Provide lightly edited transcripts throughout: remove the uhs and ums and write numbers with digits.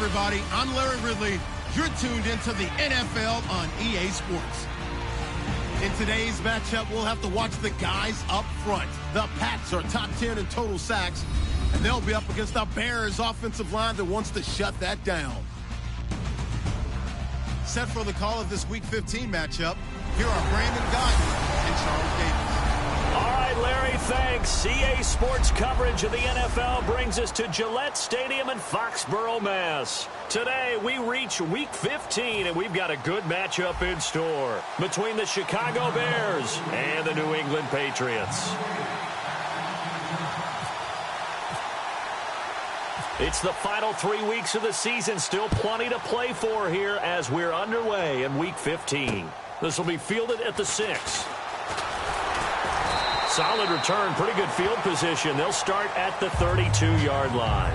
everybody. I'm Larry Ridley. You're tuned into the NFL on EA Sports. In today's matchup, we'll have to watch the guys up front. The Pats are top 10 in total sacks, and they'll be up against the Bears' offensive line that wants to shut that down. Set for the call of this Week 15 matchup, here are Brandon Guyton and Charles Davis. All right, Larry, thanks. CA Sports coverage of the NFL brings us to Gillette Stadium in Foxborough, Mass. Today, we reach Week 15, and we've got a good matchup in store between the Chicago Bears and the New England Patriots. It's the final 3 weeks of the season. Still plenty to play for here as we're underway in Week 15. This will be fielded at the 6. Solid return, pretty good field position. They'll start at the 32-yard line.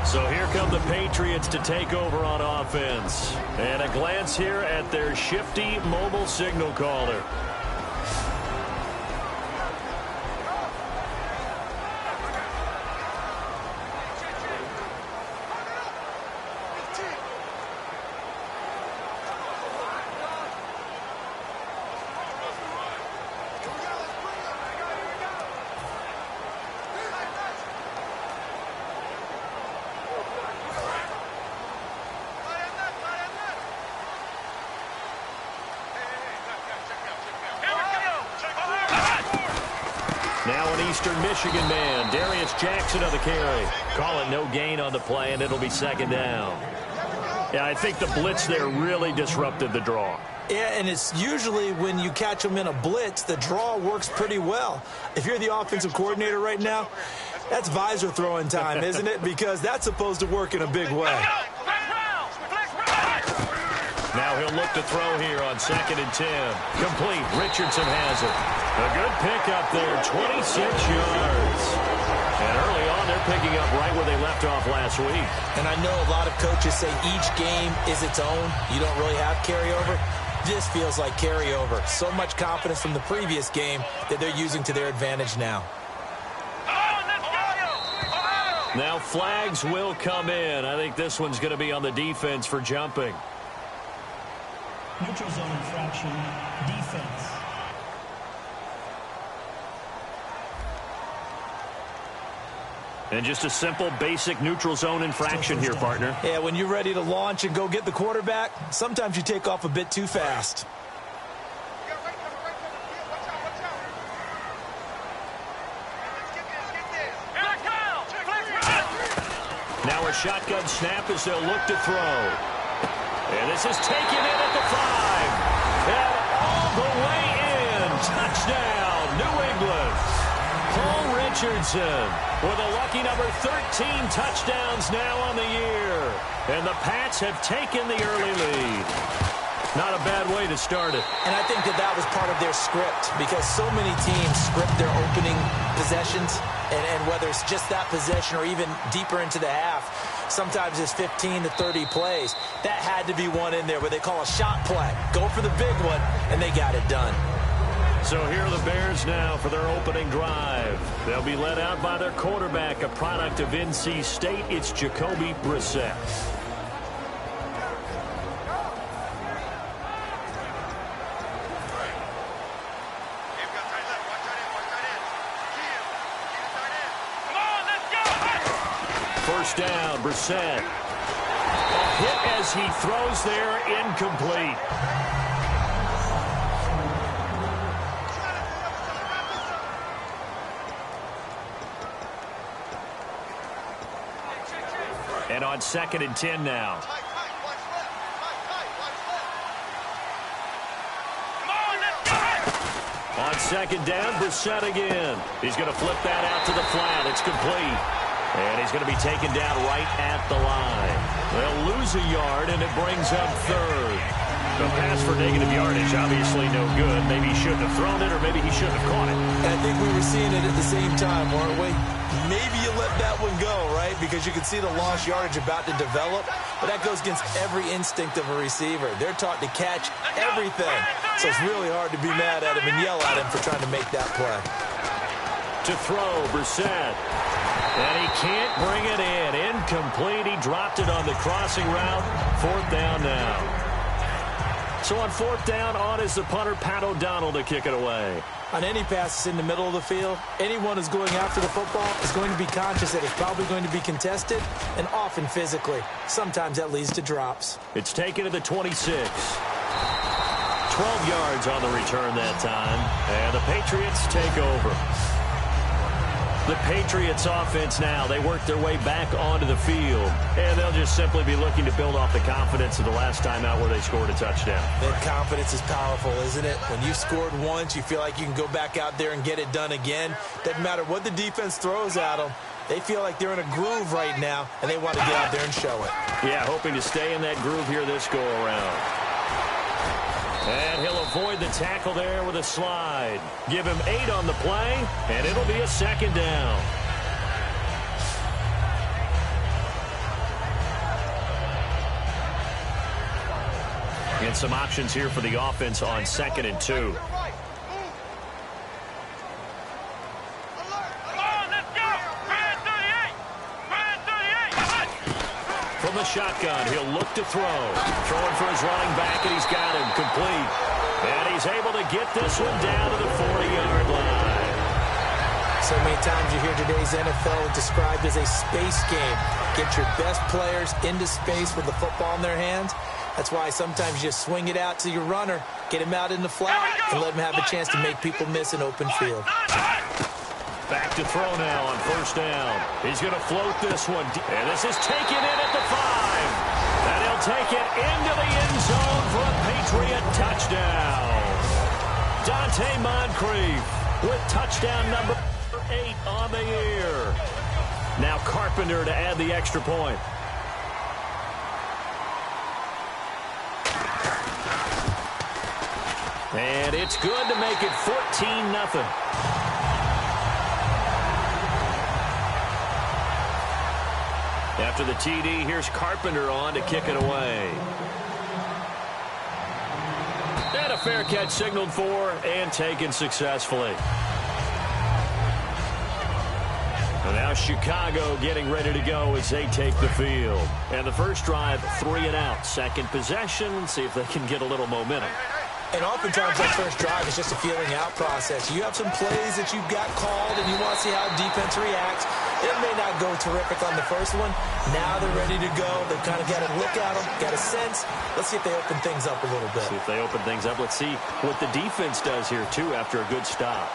So here come the Patriots to take over on offense. And a glance here at their shifty mobile signal caller. Now an Eastern Michigan man, Darius Jackson on the carry. Call it no gain on the play, and it'll be second down. Yeah, I think the blitz there really disrupted the draw. Yeah, and it's usually when you catch them in a blitz, the draw works pretty well. If you're the offensive coordinator right now, that's visor throwing time, isn't it? Because that's supposed to work in a big way. Now he'll look to throw here on 2nd and 10. Complete. Richardson has it. A good pickup there, 26 yards. And early on, they're picking up right where they left off last week. And I know a lot of coaches say each game is its own. You don't really have carryover. This feels like carryover. So much confidence from the previous game that they're using to their advantage now. Now flags will come in. I think this one's going to be on the defense for jumping. Neutral zone infraction, defense. And just a simple, basic neutral zone infraction here, partner. Yeah, when you're ready to launch and go get the quarterback, sometimes you take off a bit too fast. Now a shotgun snap as they'll look to throw. And this is taken in at the 5. And all the way in. Touchdown, New England. Paul Richardson with a lucky number 13 touchdowns now on the year. And the Pats have taken the early lead. Not a bad way to start it. And I think that was part of their script because so many teams script their opening possessions. And whether it's just that possession or even deeper into the half, sometimes it's 15 to 30 plays. That had to be one in there where they call a shot play. Go for the big one, and they got it done. So here are the Bears now for their opening drive. They'll be led out by their quarterback, a product of NC State. It's Jacoby Brissett. First down, Brissett. A hit as he throws there, incomplete. And on 2nd and 10 now. On 2nd down, Brissett again. He's going to flip that out to the flat. It's complete. And he's going to be taken down right at the line. They'll lose a yard, and it brings up 3rd. The pass for negative yardage, obviously no good. Maybe he shouldn't have thrown it, or maybe he shouldn't have caught it. And I think we were seeing it at the same time, weren't we? Maybe you let that one go, right? Because you can see the lost yardage about to develop. But that goes against every instinct of a receiver. They're taught to catch everything. So it's really hard to be mad at him and yell at him for trying to make that play. To throw, Brissett. And he can't bring it in. Incomplete. He dropped it on the crossing route. 4th down now. So on 4th down, on is the punter, Pat O'Donnell, to kick it away. On any passes in the middle of the field, anyone who's going after the football is going to be conscious that it's probably going to be contested, and often physically. Sometimes that leads to drops. It's taken to the 26. 12 yards on the return that time, and the Patriots take over. The Patriots offense now, they work their way back onto the field, and they'll just simply be looking to build off the confidence of the last time out where they scored a touchdown. That confidence is powerful, isn't it? When you've scored once, you feel like you can go back out there and get it done again. Doesn't matter what the defense throws at them. They feel like they're in a groove right now, and they want to get out there and show it. Yeah, hoping to stay in that groove here this go-around. And he'll avoid the tackle there with a slide. Give him 8 on the play, and it'll be a 2nd down. And some options here for the offense on 2nd and 2. From the shotgun, he'll look to throw. Throwing for his running back, and he's got him complete. And he's able to get this one down to the 40-yard line. So many times you hear today's NFL described as a space game. Get your best players into space with the football in their hands. That's why sometimes you just swing it out to your runner, get him out in the flat, and let him have a chance to make people miss an open field. Back to throw now on 1st down. He's going to float this one. And this is taken in at the 5. And he'll take it into the end zone for a Patriot touchdown. Dante Moncrief with touchdown number 8 on the year. Now Carpenter to add the extra point. And it's good to make it 14-0. After the TD, here's Carpenter on to kick it away. And a fair catch signaled for and taken successfully. And now Chicago getting ready to go as they take the field. And the first drive, 3 and out. 2nd possession, see if they can get a little momentum. And oftentimes that first drive is just a feeling out process. You have some plays that you've got called, and you want to see how defense reacts. It may not go terrific on the first one. Now they're ready to go. They've kind of got a look at them, got a sense. Let's see if they open things up a little bit. See if they open things up. Let's see what the defense does here, too, after a good stop.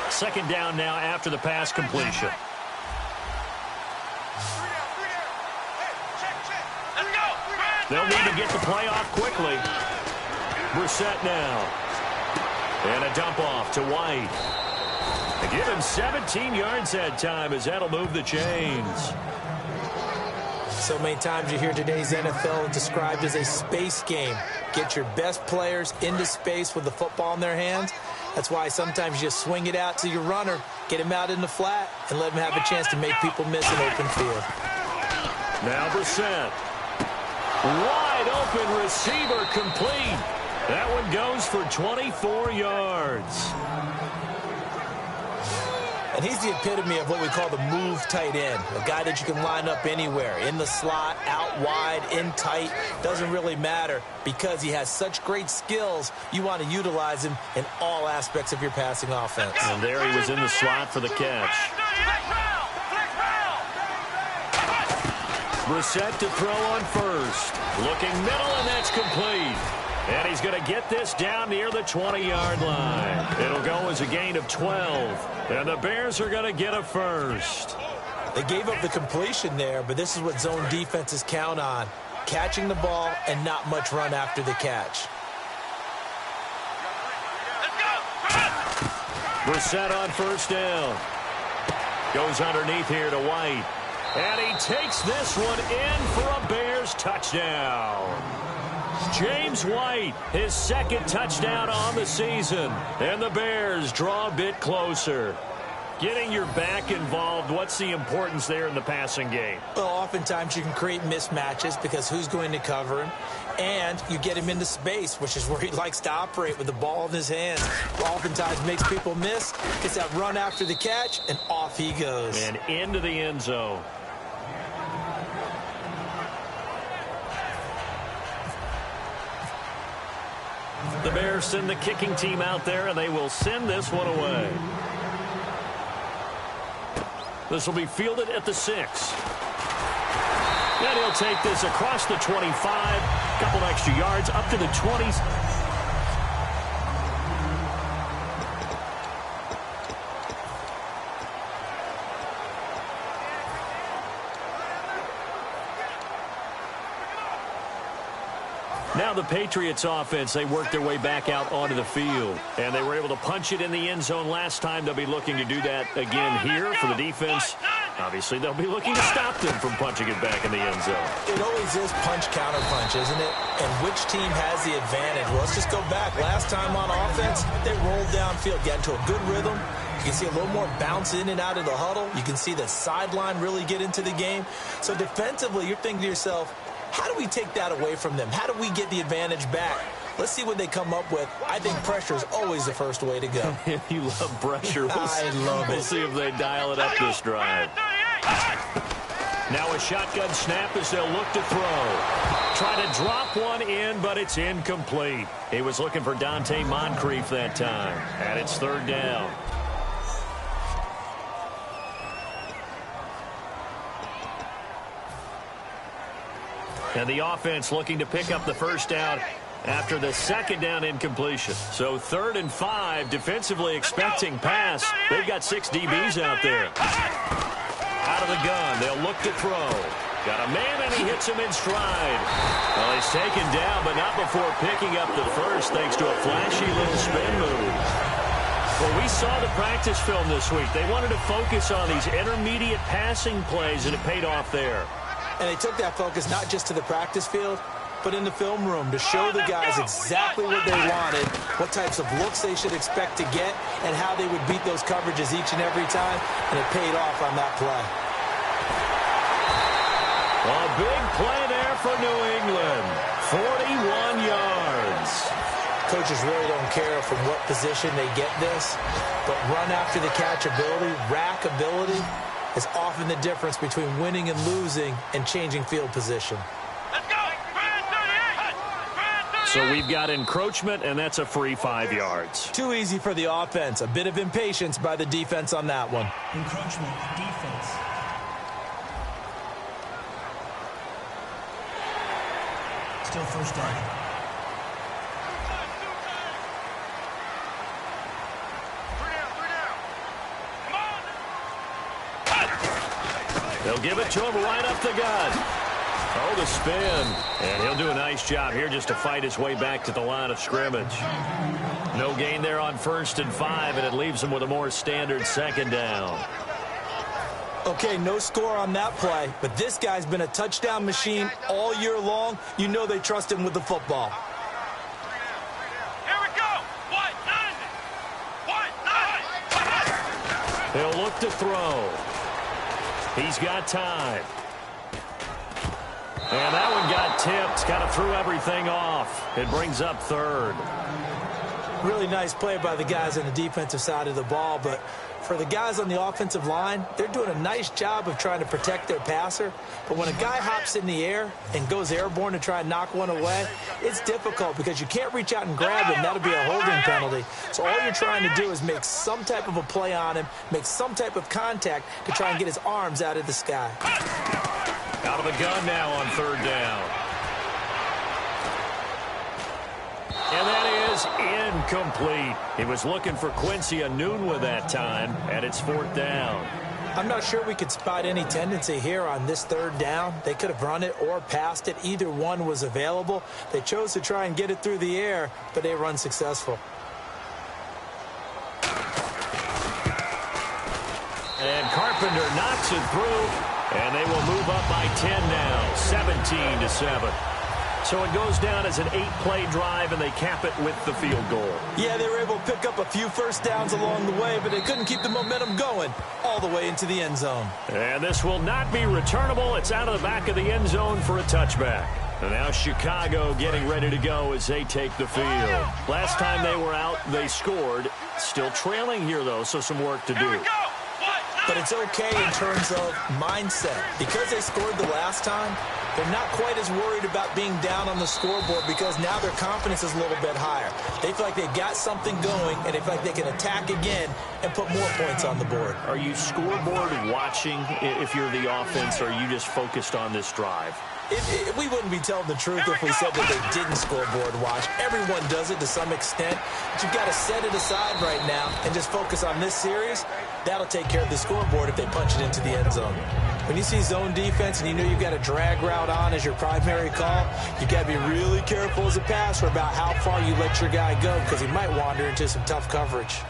Second down now after the pass completion. They'll need to get the play off quickly. Brissett now. And a dump off to White. They give him 17 yards that time as that'll move the chains. So many times you hear today's NFL described as a space game. Get your best players into space with the football in their hands. That's why sometimes you just swing it out to your runner, get him out in the flat, and let him have a chance to make people miss an open field. Now Brissett. Wide open receiver complete. That one goes for 24 yards. And he's the epitome of what we call the move tight end. A guy that you can line up anywhere. In the slot, out wide, in tight. Doesn't really matter because he has such great skills. You want to utilize him in all aspects of your passing offense. And there he was in the slot for the catch. Brissett to throw on 1st. Looking middle, and that's complete. And he's going to get this down near the 20-yard line. It'll go as a gain of 12. And the Bears are going to get a first. They gave up the completion there, but this is what zone defenses count on. Catching the ball and not much run after the catch. Brissett on 1st down. Goes underneath here to White. And he takes this one in for a Bears touchdown. James White, his second touchdown on the season. And the Bears draw a bit closer. Getting your back involved, what's the importance there in the passing game? Well, oftentimes you can create mismatches because who's going to cover him? And you get him into space, which is where he likes to operate with the ball in his hands. Oftentimes makes people miss, gets that run after the catch, and off he goes. And into the end zone. The Bears send the kicking team out there, and they will send this one away. This will be fielded at the 6. And he'll take this across the 25. A couple extra yards up to the 20s. Now the Patriots offense, they worked their way back out onto the field. And they were able to punch it in the end zone last time. They'll be looking to do that again here for the defense. Obviously, they'll be looking to stop them from punching it back in the end zone. It always is punch-counter-punch, isn't it? And which team has the advantage? Well, let's just go back. Last time on offense, they rolled downfield, got into a good rhythm. You can see a little more bounce in and out of the huddle. You can see the sideline really get into the game. So defensively, you're thinking to yourself, how do we take that away from them? How do we get the advantage back? Let's see what they come up with. I think pressure is always the first way to go. You love pressure. I love it. We'll see if they dial it up this drive. Now a shotgun snap as they'll look to throw. Try to drop one in, but it's incomplete. He was looking for Dante Moncrief that time. And it's third down. And the offense looking to pick up the first down after the second down incompletion. So 3rd and 5, defensively expecting pass. They've got 6 DBs out there. Out of the gun, they'll look to throw. Got a man, and he hits him in stride. Well, he's taken down, but not before picking up the first, thanks to a flashy little spin move. Well, we saw the practice film this week. They wanted to focus on these intermediate passing plays, and it paid off there. And they took that focus not just to the practice field, but in the film room to show the guys exactly what they wanted, what types of looks they should expect to get, and how they would beat those coverages each and every time, and it paid off on that play. A big play there for New England. 41 yards. Coaches really don't care from what position they get this, but run after the catch ability, rack ability, is often the difference between winning and losing and changing field position. So we've got encroachment, and that's a free 5 yards. Too easy for the offense. A bit of impatience by the defense on that one. Encroachment, defense. Still first down. They'll give it to him right up the gut. Oh, the spin. And he'll do a nice job here just to fight his way back to the line of scrimmage. No gain there on 1st and 5, and it leaves him with a more standard second down. Okay, no score on that play, but this guy's been a touchdown machine all year long. You know they trust him with the football. Here we go. He'll look to throw. He's got time. And that one got tipped. Kind of threw everything off. It brings up 3rd. Really nice play by the guys on the defensive side of the ball, but for the guys on the offensive line, they're doing a nice job of trying to protect their passer. But when a guy hops in the air and goes airborne to try and knock one away, it's difficult because you can't reach out and grab him. That'll be a holding penalty. So all you're trying to do is make some type of a play on him, make some type of contact to try and get his arms out of the sky. Out of the gun now on 3rd down. And that is incomplete. He was looking for Quincy Enunwa that time, and it's 4th down. I'm not sure we could spot any tendency here on this 3rd down. They could have run it or passed it. Either one was available. They chose to try and get it through the air, but they were unsuccessful. And Carpenter knocks it through, and they will move up by 10 now, 17-7. So it goes down as an 8-play drive, and they cap it with the field goal. Yeah, they were able to pick up a few first downs along the way, but they couldn't keep the momentum going all the way into the end zone. And this will not be returnable. It's out of the back of the end zone for a touchback. And now Chicago getting ready to go as they take the field. Last time they were out, they scored. Still trailing here, though, so some work to do. But it's okay in terms of mindset. Because they scored the last time, they're not quite as worried about being down on the scoreboard because now their confidence is a little bit higher. They feel like they've got something going, and they feel like they can attack again and put more points on the board. Are you scoreboard watching if you're the offense, or are you just focused on this drive? We wouldn't be telling the truth if we said that they didn't scoreboard watch. Everyone does it to some extent. But you've got to set it aside right now and just focus on this series. That'll take care of the scoreboard if they punch it into the end zone. When you see zone defense and you know you've got a drag route on as your primary call, you've got to be really careful as a passer about how far you let your guy go because he might wander into some tough coverage.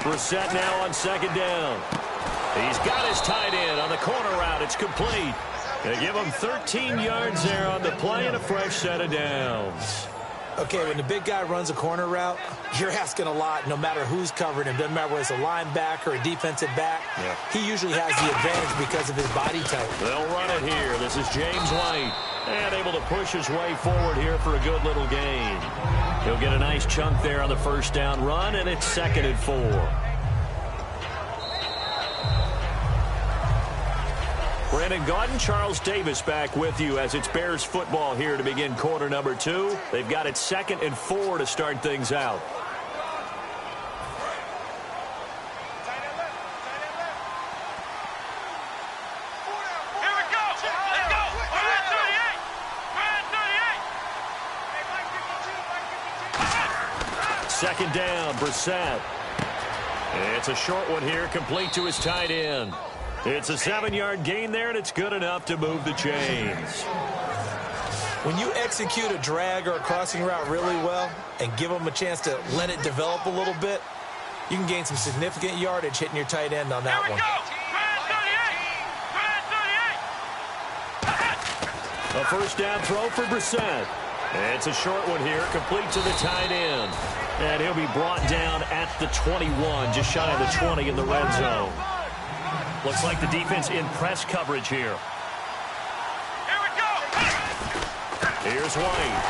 Brissett now on second down. He's got his tight end on the corner route. It's complete. They give him 13 yards there on the play and a fresh set of downs. Okay, when the big guy runs a corner route, you're asking a lot no matter who's covering him. Doesn't matter whether it's a linebacker or a defensive back. Yeah. He usually has the advantage because of his body type. They'll run it here. This is James White. And able to push his way forward here for a good little gain. He'll get a nice chunk there on the first down run, and it's 2nd and 4. Brandon Gaudin, Charles Davis back with you as it's Bears football here to begin quarter number 2. They've got it 2nd and 4 to start things out. Second down, Brissett. It's a short one here, complete to his tight end. It's a 7-yard gain there, and it's good enough to move the chains. When you execute a drag or a crossing route really well and give them a chance to let it develop a little bit, you can gain some significant yardage hitting your tight end on that one. A first down throw for Brissett. It's a short one here, complete to the tight end. And he'll be brought down at the 21, just shy of the 20 in the red zone. Looks like the defense in press coverage here. Here we go. Here's White.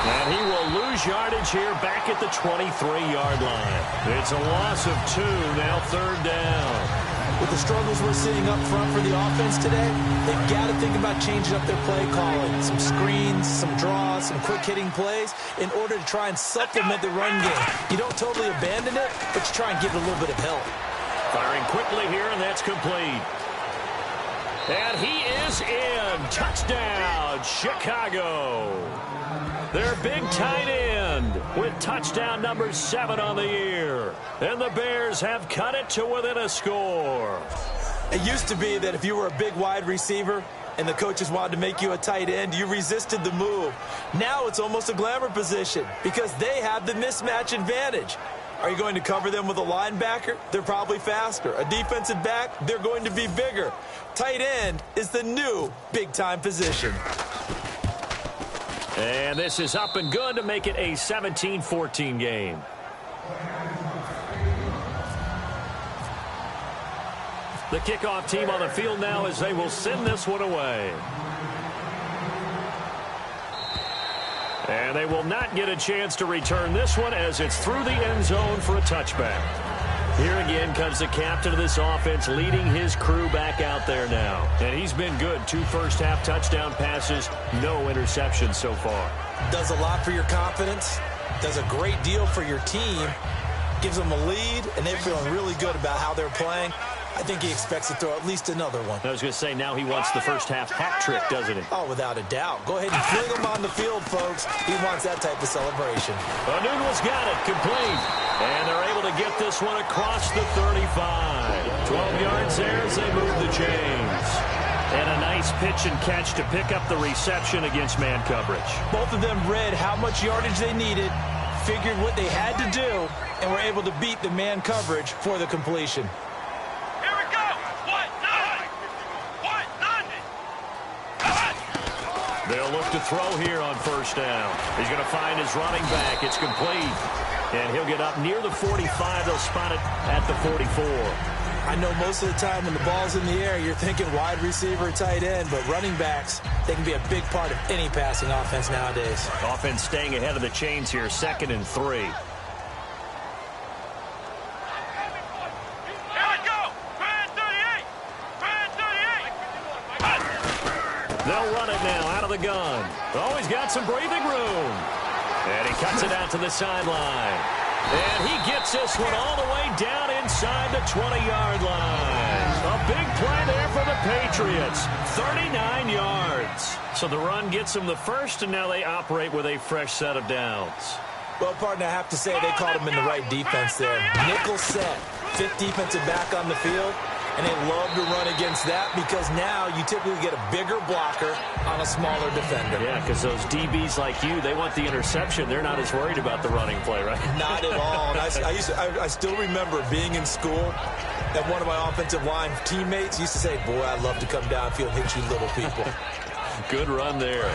And he will lose yardage here back at the 23-yard line. It's a loss of 2, now 3rd down. With the struggles we're seeing up front for the offense today, they've got to think about changing up their play calling. Some screens, some draws, some quick-hitting plays in order to try and supplement the run game. You don't totally abandon it, but you try and give it a little bit of help. Firing quickly here, and that's complete. And he is in. Touchdown, Chicago. Their big tight end with touchdown number 7 on the year. And the Bears have cut it to within a score. It used to be that if you were a big wide receiver and the coaches wanted to make you a tight end, you resisted the move. Now it's almost a glamour position because they have the mismatch advantage. Are you going to cover them with a linebacker? They're probably faster. A defensive back? They're going to be bigger. Tight end is the new big-time position. And this is up and good to make it a 17-14 game. The kickoff team on the field now as they will send this one away. And they will not get a chance to return this one as it's through the end zone for a touchback. Here again comes the captain of this offense leading his crew back out there now. And he's been good. 2 first-half touchdown passes, no interceptions so far. Does a lot for your confidence, does a great deal for your team, gives them a lead, and they're feeling really good about how they're playing. I think he expects to throw at least another one. I was going to say, now he wants the first-half hat trick, doesn't he? Oh, without a doubt. Go ahead and fling him on the field, folks. He wants that type of celebration. Onunwa's got it, complete. And they're able to get this one across the 35. 12 yards there as they move the chains. And a nice pitch and catch to pick up the reception against man coverage. Both of them read how much yardage they needed, figured what they had to do, and were able to beat the man coverage for the completion. Here we go. They'll look to throw here on first down. He's going to find his running back. It's complete. And he'll get up near the 45. They'll spot it at the 44. I know most of the time when the ball's in the air, you're thinking wide receiver, tight end, but running backs, they can be a big part of any passing offense nowadays. Offense staying ahead of the chains here, 2nd and 3. They'll run it now out of the gun. Oh, he's got some breathing room. And he cuts it out to the sideline. And he gets this one all the way down inside the 20-yard line. A big play there for the Patriots. 39 yards. So the run gets them the first, and now they operate with a fresh set of downs. Well, partner, I have to say they caught him in the right defense there. Nickel set. 5th defensive back on the field. And they love to run against that because now you typically get a bigger blocker on a smaller defender. Yeah, because those DBs like you, they want the interception. They're not as worried about the running play, right? Not at all. And I still remember being in school and one of my offensive line teammates used to say, boy, I'd love to come downfield and hit you little people. Good run there.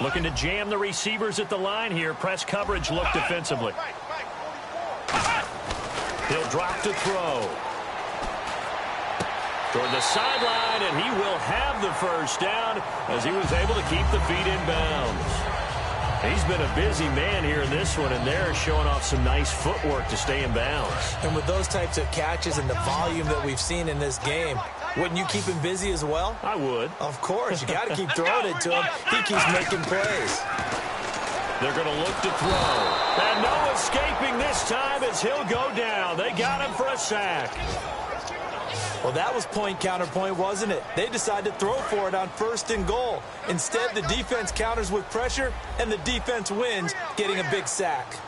Looking to jam the receivers at the line here. Press coverage look defensively. He'll drop to throw. Toward the sideline, and he will have the first down as he was able to keep the feet in bounds. He's been a busy man here in this one, and they're showing off some nice footwork to stay in bounds. And with those types of catches and the volume that we've seen in this game, wouldn't you keep him busy as well? I would. Of course. You got to keep throwing it to him. He keeps making plays. They're going to look to throw. And no escaping this time as he'll go down. They got him for a sack. Well, that was point counterpoint, wasn't it? They decided to throw for it on 1st and goal. Instead, the defense counters with pressure, and the defense wins, getting a big sack.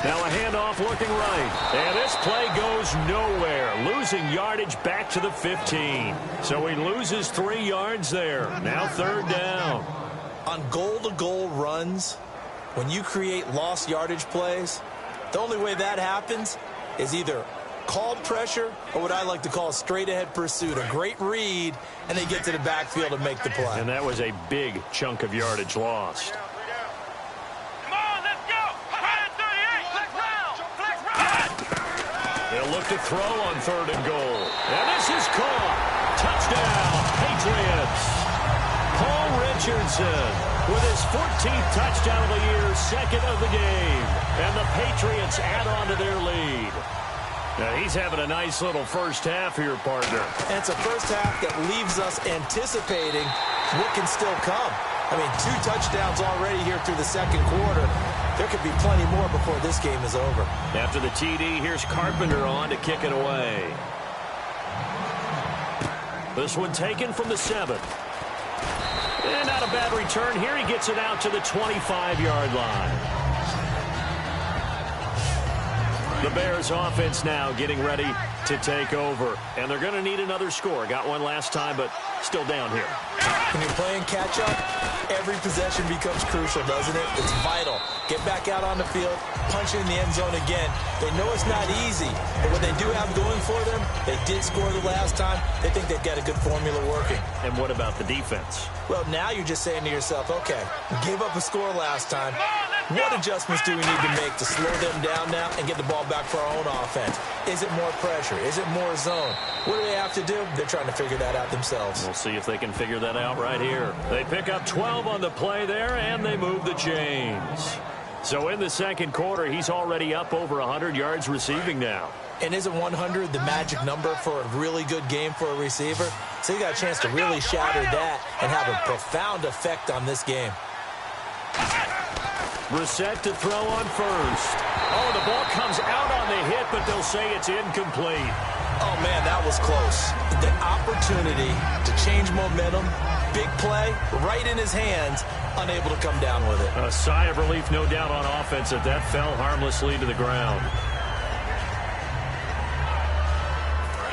Now a handoff looking right. And this play goes nowhere. Losing yardage back to the 15. So he loses 3 yards there. Now 3rd down. On goal-to-goal runs, when you create lost yardage plays, the only way that happens is either called pressure or what I like to call a straight-ahead pursuit. A great read, and they get to the backfield and make the play. And that was a big chunk of yardage lost. They'll look to throw on 3rd and goal. And this is caught. Touchdown, Patriots. Paul Richardson with his 14th touchdown of the year, 2nd of the game. And the Patriots add on to their lead. Now he's having a nice little first half here, partner. And it's a first half that leaves us anticipating what can still come. I mean, 2 touchdowns already here through the 2nd quarter. There could be plenty more before this game is over. After the TD, here's Carpenter on to kick it away. This one taken from the 7. And not a bad return here. He gets it out to the 25-yard line. The Bears offense now getting ready to take over. And they're going to need another score. Got one last time, but still down here. When you're playing catch-up, every possession becomes crucial, doesn't it? It's vital. Get back out on the field, punch it in the end zone again. They know it's not easy, but what they do have going for them, they did score the last time. They think they've got a good formula working. And what about the defense? Well, now you're just saying to yourself, okay, we gave up a score last time. What adjustments do we need to make to slow them down now and get the ball back for our own offense? Is it more pressure? Is it more zone? What do they have to do? They're trying to figure that out themselves. We'll see if they can figure that out right here. They pick up 12 on the play there, and they move the chains. So in the 2nd quarter, he's already up over 100 yards receiving now. And isn't 100 the magic number for a really good game for a receiver? So you got a chance to really shatter that and have a profound effect on this game. Brissett to throw on 1st. Oh, the ball comes out on the hit, but they'll say it's incomplete. Oh, man, that was close. The opportunity to change momentum, big play, right in his hands, unable to come down with it. A sigh of relief, no doubt, on offense that fell harmlessly to the ground.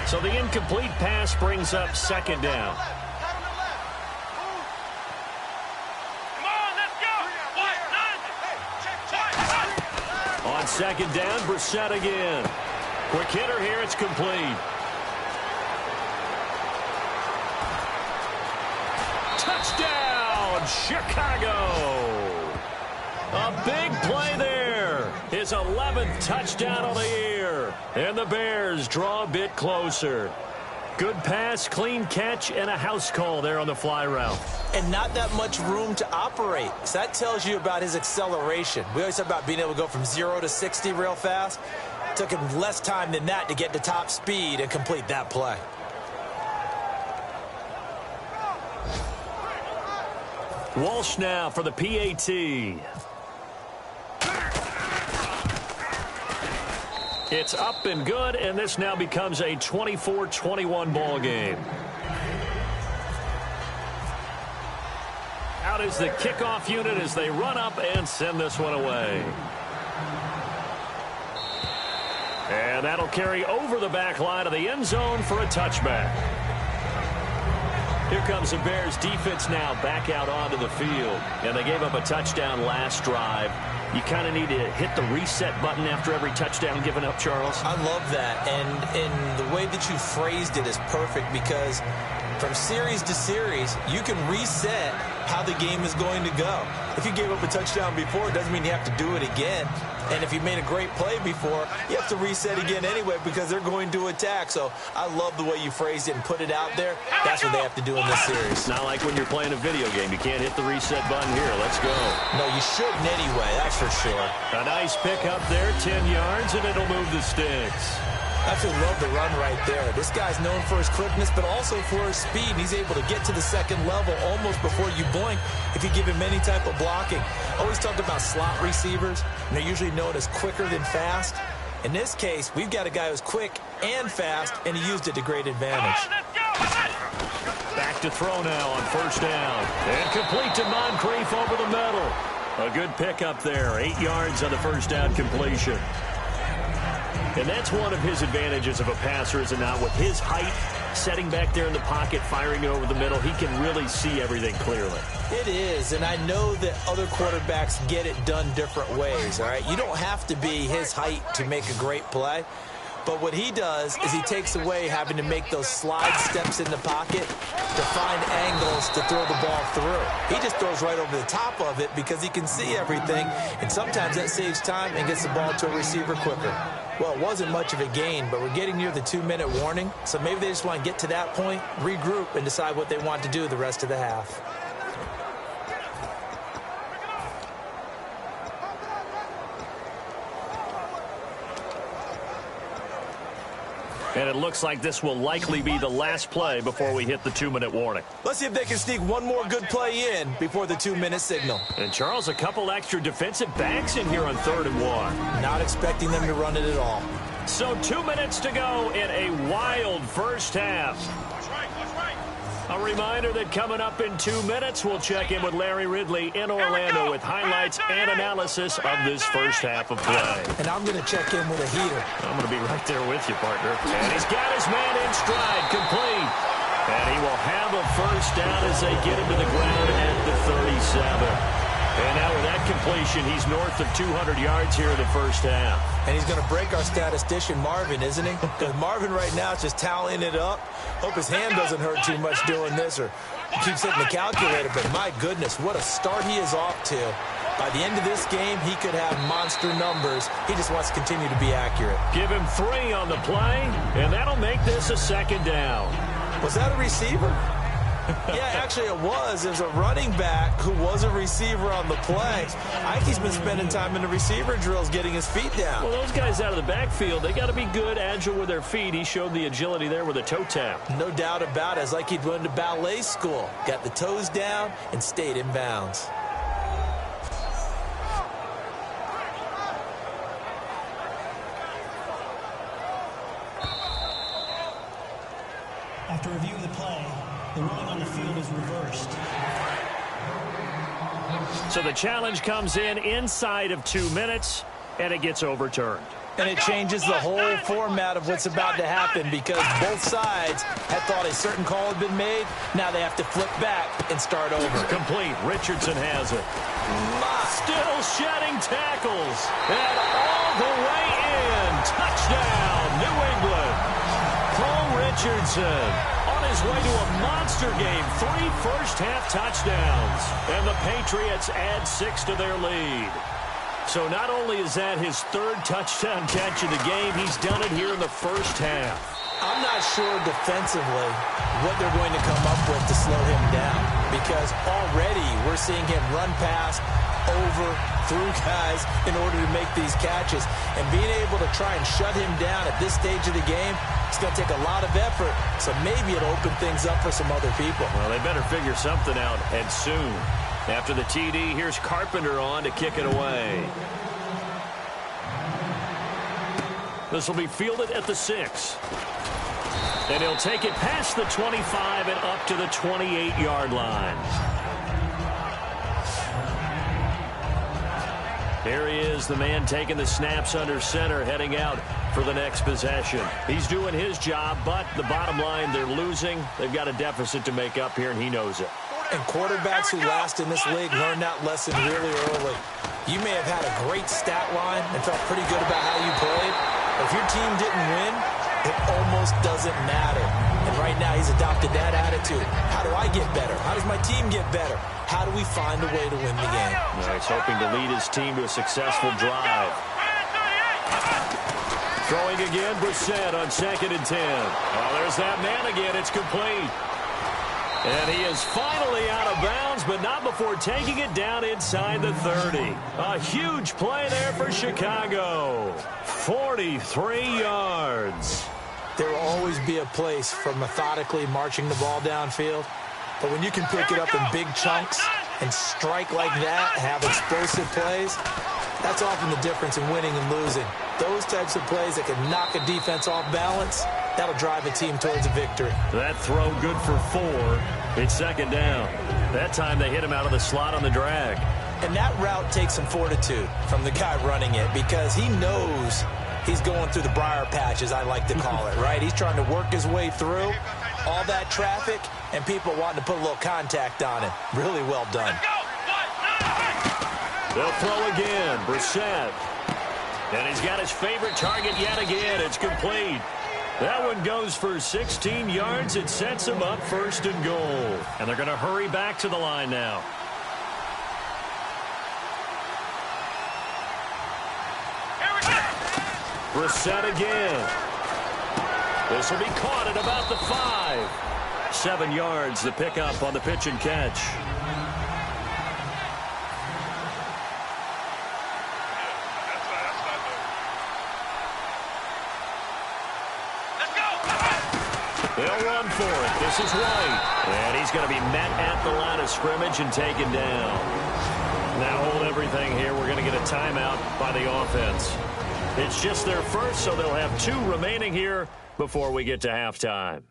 So the incomplete pass brings up 2nd down. second down, Brissett again. Quick hitter here, it's complete. Touchdown, Chicago! A big play there. His 11th touchdown of the year. And the Bears draw a bit closer. Good pass, clean catch, and a house call there on the fly route. And not that much room to operate. So that tells you about his acceleration. We always talk about being able to go from 0 to 60 real fast. It took him less time than that to get to top speed and complete that play. Walsh now for the PAT. It's up and good, and this now becomes a 24-21 ball game. Out is the kickoff unit as they run up and send this one away. And that'll carry over the back line of the end zone for a touchback. Here comes the Bears defense now back out onto the field. And they gave up a touchdown last drive. You kind of need to hit the reset button after every touchdown given up, Charles. I love that. And the way that you phrased it is perfect because from series to series, you can reset how the game is going to go. If you gave up a touchdown before, it doesn't mean you have to do it again. And if you made a great play before, you have to reset again anyway because they're going to attack. So I love the way you phrased it and put it out there. That's what they have to do in this series. Not like when you're playing a video game. You can't hit the reset button here. Let's go. No, you shouldn't anyway. That's for sure. A nice pick up there, 10 yards, and it'll move the sticks. I absolutely love the run right there. This guy's known for his quickness, but also for his speed. He's able to get to the second level almost before you blink if you give him any type of blocking. Always talked about slot receivers, and they're usually known as quicker than fast. In this case, we've got a guy who's quick and fast, and he used it to great advantage. Back to throw now on first down. And complete to Moncrief over the middle. A good pickup there. 8 yards on the first down completion. And that's one of his advantages of a passer, is it not? With his height, setting back there in the pocket, firing over the middle, he can really see everything clearly. It is, and I know that other quarterbacks get it done different ways, all right? You don't have to be his height to make a great play. But what he does is he takes away having to make those slide steps in the pocket to find angles to throw the ball through. He just throws right over the top of it because he can see everything, and sometimes that saves time and gets the ball to a receiver quicker. Well, it wasn't much of a gain, but we're getting near the 2-minute warning, so maybe they just want to get to that point, regroup, and decide what they want to do the rest of the half. And it looks like this will likely be the last play before we hit the 2-minute warning. Let's see if they can sneak one more good play in before the 2-minute signal. And, Charles, a couple extra defensive backs in here on 3rd and 1. Not expecting them to run it at all. So 2 minutes to go in a wild first half. A reminder that coming up in 2 minutes, we'll check in with Larry Ridley in Orlando with highlights and analysis of this first half of play. And I'm going to check in with a heater. I'm going to be right there with you, partner. And he's got his man in stride, complete. And he will have a first down as they get him to the ground at the 37. And now with that completion, he's north of 200 yards here in the first half. And he's going to break our statistician, Marvin, isn't he? Because Marvin right now is just tallying it up. Hope his hand doesn't hurt too much doing this, or he keeps hitting the calculator. But my goodness, what a start he is off to. By the end of this game, he could have monster numbers. He just wants to continue to be accurate. Give him 3 on the play, and that'll make this a second down. Was that a receiver? Yeah, actually it was. There's a running back who was a receiver on the play. I think he's been spending time in the receiver drills getting his feet down. Well, those guys out of the backfield, they got to be good, agile with their feet. He showed the agility there with a toe tap. No doubt about it. It's like he'd run to ballet school. Got the toes down and stayed in bounds. After reviewing the play, the ruling on the field is reversed. So the challenge comes in inside of 2 minutes, and it gets overturned. And it changes the whole format of what's about to happen because both sides had thought a certain call had been made. Now they have to flip back and start over. Complete. Richardson has it. Still shedding tackles. And all the way in. Touchdown, New England. Paul Richardson on his way to a monster game. 3 first-half touchdowns. And the Patriots add 6 to their lead. So not only is that his 3rd touchdown catch of the game, he's done it here in the first half. I'm not sure defensively what they're going to come up with to slow him down, because already we're seeing him run past, over, through guys in order to make these catches. And being able to try and shut him down at this stage of the game, it's going to take a lot of effort. So maybe it'll open things up for some other people. Well, they better figure something out, and soon. After the TD, here's Carpenter on to kick it away. This will be fielded at the 6. And he'll take it past the 25 and up to the 28-yard line. Here he is, the man taking the snaps under center, heading out for the next possession. He's doing his job, but the bottom line, they're losing. They've got a deficit to make up here, and he knows it. And quarterbacks who last in this league learn that lesson really early. You may have had a great stat line and felt pretty good about how you played. If your team didn't win, it almost doesn't matter. And right now he's adopted that attitude. How do I get better? How does my team get better? How do we find a way to win the game? Well, he's hoping to lead his team to a successful drive. Throwing again, Brissett on 2nd and 10. Oh, there's that man again. It's complete. And he is finally out of bounds, but not before taking it down inside the 30. A huge play there for Chicago. 43 yards. There will always be a place for methodically marching the ball downfield. But when you can pick it up in big chunks and strike like that, have explosive plays, that's often the difference in winning and losing. Those types of plays that can knock a defense off balance, that'll drive a team towards a victory. That throw good for 4. It's 2nd down. That time they hit him out of the slot on the drag. And that route takes some fortitude from the guy running it, because he knows he's going through the briar patch, as I like to call it, right? He's trying to work his way through all that traffic and people wanting to put a little contact on him. Really well done. They'll throw again. Brissett. And he's got his favorite target yet again. It's complete. That one goes for 16 yards. It sets him up 1st and goal. And they're going to hurry back to the line now. Brissett again. This will be caught at about the 5. 7 yards, the pickup on the pitch and catch. They'll run for it. This is White. And he's going to be met at the line of scrimmage and taken down. Now hold everything here. We're going to get a timeout by the offense. It's just their first, so they'll have 2 remaining here before we get to halftime.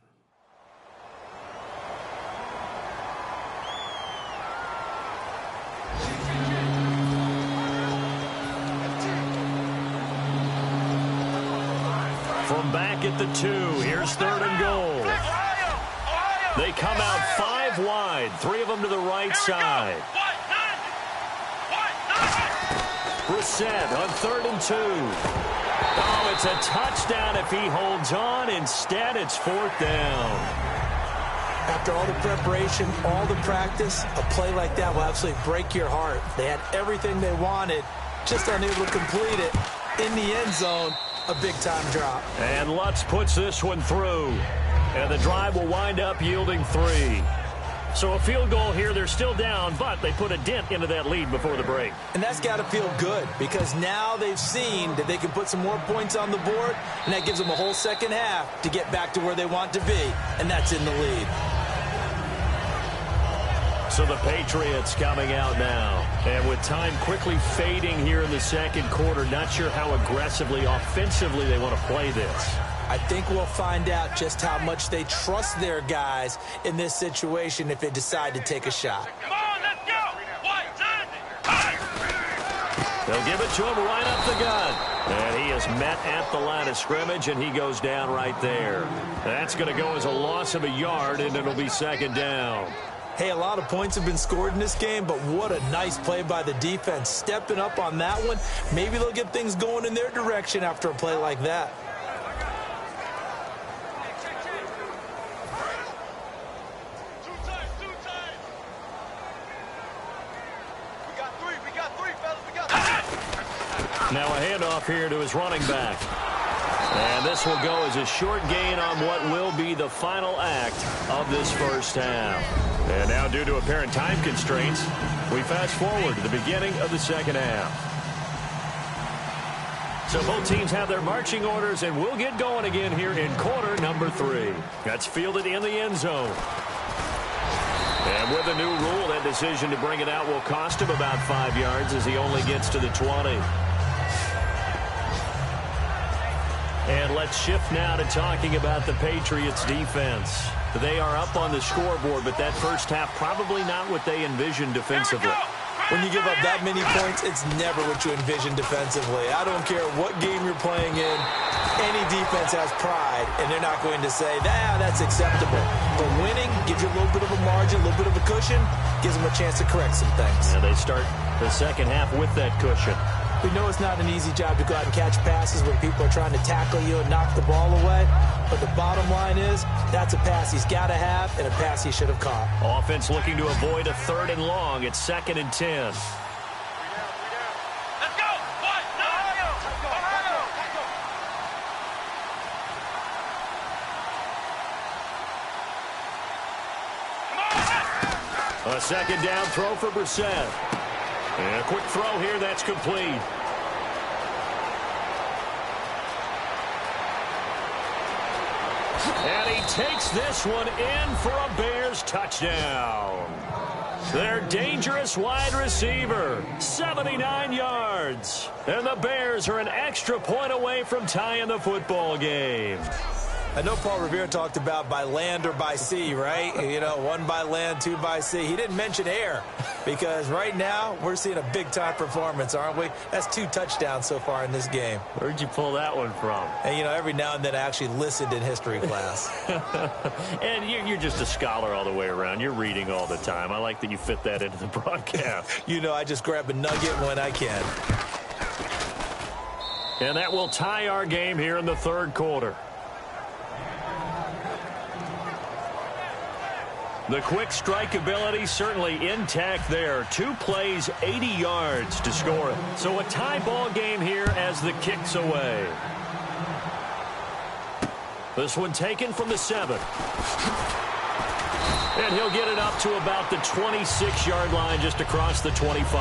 From back at the 2, here's 3rd and goal. They come out 5 wide, 3 of them to the right side. Brissett on 3rd and 2. Oh, it's a touchdown if he holds on. Instead, it's 4th down. After all the preparation, all the practice, a play like that will absolutely break your heart. They had everything they wanted, just unable to complete it. In the end zone, a big-time drop. And Lutz puts this one through. And the drive will wind up yielding 3. So a field goal here, they're still down, but they put a dent into that lead before the break. And that's got to feel good, because now they've seen that they can put some more points on the board, and that gives them a whole second half to get back to where they want to be, and that's in the lead. So the Patriots coming out now. And with time quickly fading here in the 2nd quarter, not sure how aggressively, offensively they want to play this. I think we'll find out just how much they trust their guys in this situation if they decide to take a shot. Come on, let's go! They'll give it to him right up the gut. And he is met at the line of scrimmage, and he goes down right there. That's going to go as a loss of a yard, and it'll be 2nd down. Hey, a lot of points have been scored in this game, but what a nice play by the defense. Stepping up on that one. Maybe they'll get things going in their direction after a play like that. Now a handoff here to his running back. And this will go as a short gain on what will be the final act of this first half. And now, due to apparent time constraints, we fast forward to the beginning of the second half. So both teams have their marching orders, and we'll get going again here in quarter number 3. That's fielded in the end zone. And with a new rule, that decision to bring it out will cost him about 5 yards as he only gets to the 20. And let's shift now to talking about the Patriots defense. They are up on the scoreboard, but that first half probably not what they envisioned defensively. When you give up that many points, it's never what you envision defensively. I don't care what game you're playing in. Any defense has pride, and they're not going to say, that's acceptable. But winning gives you a little bit of a margin, a little bit of a cushion, gives them a chance to correct some things. And they start the second half with that cushion. We know it's not an easy job to go out and catch passes when people are trying to tackle you and knock the ball away. But the bottom line is, that's a pass he's got to have and a pass he should have caught. Offense looking to avoid a 3rd and long. It's 2nd and 10. Let's go! What? No! A 2nd down throw for Brissett. And a quick throw here, that's complete. And he takes this one in for a Bears touchdown. Their dangerous wide receiver, 79 yards. And the Bears are an extra point away from tying the football game. I know Paul Revere talked about by land or by sea, right? You know, 1 by land, 2 by sea. He didn't mention air because right now we're seeing a big-time performance, aren't we? That's 2 touchdowns so far in this game. Where'd you pull that one from? And, you know, every now and then I actually listened in history class. And you're just a scholar all the way around. You're reading all the time. I like that you fit that into the broadcast. You know, I just grab a nugget when I can. And that will tie our game here in the 3rd quarter. The quick strike ability certainly intact there. 2 plays, 80 yards to score it. So a tie ball game here as the kick's away. This one taken from the 7. And he'll get it up to about the 26-yard line just across the 25.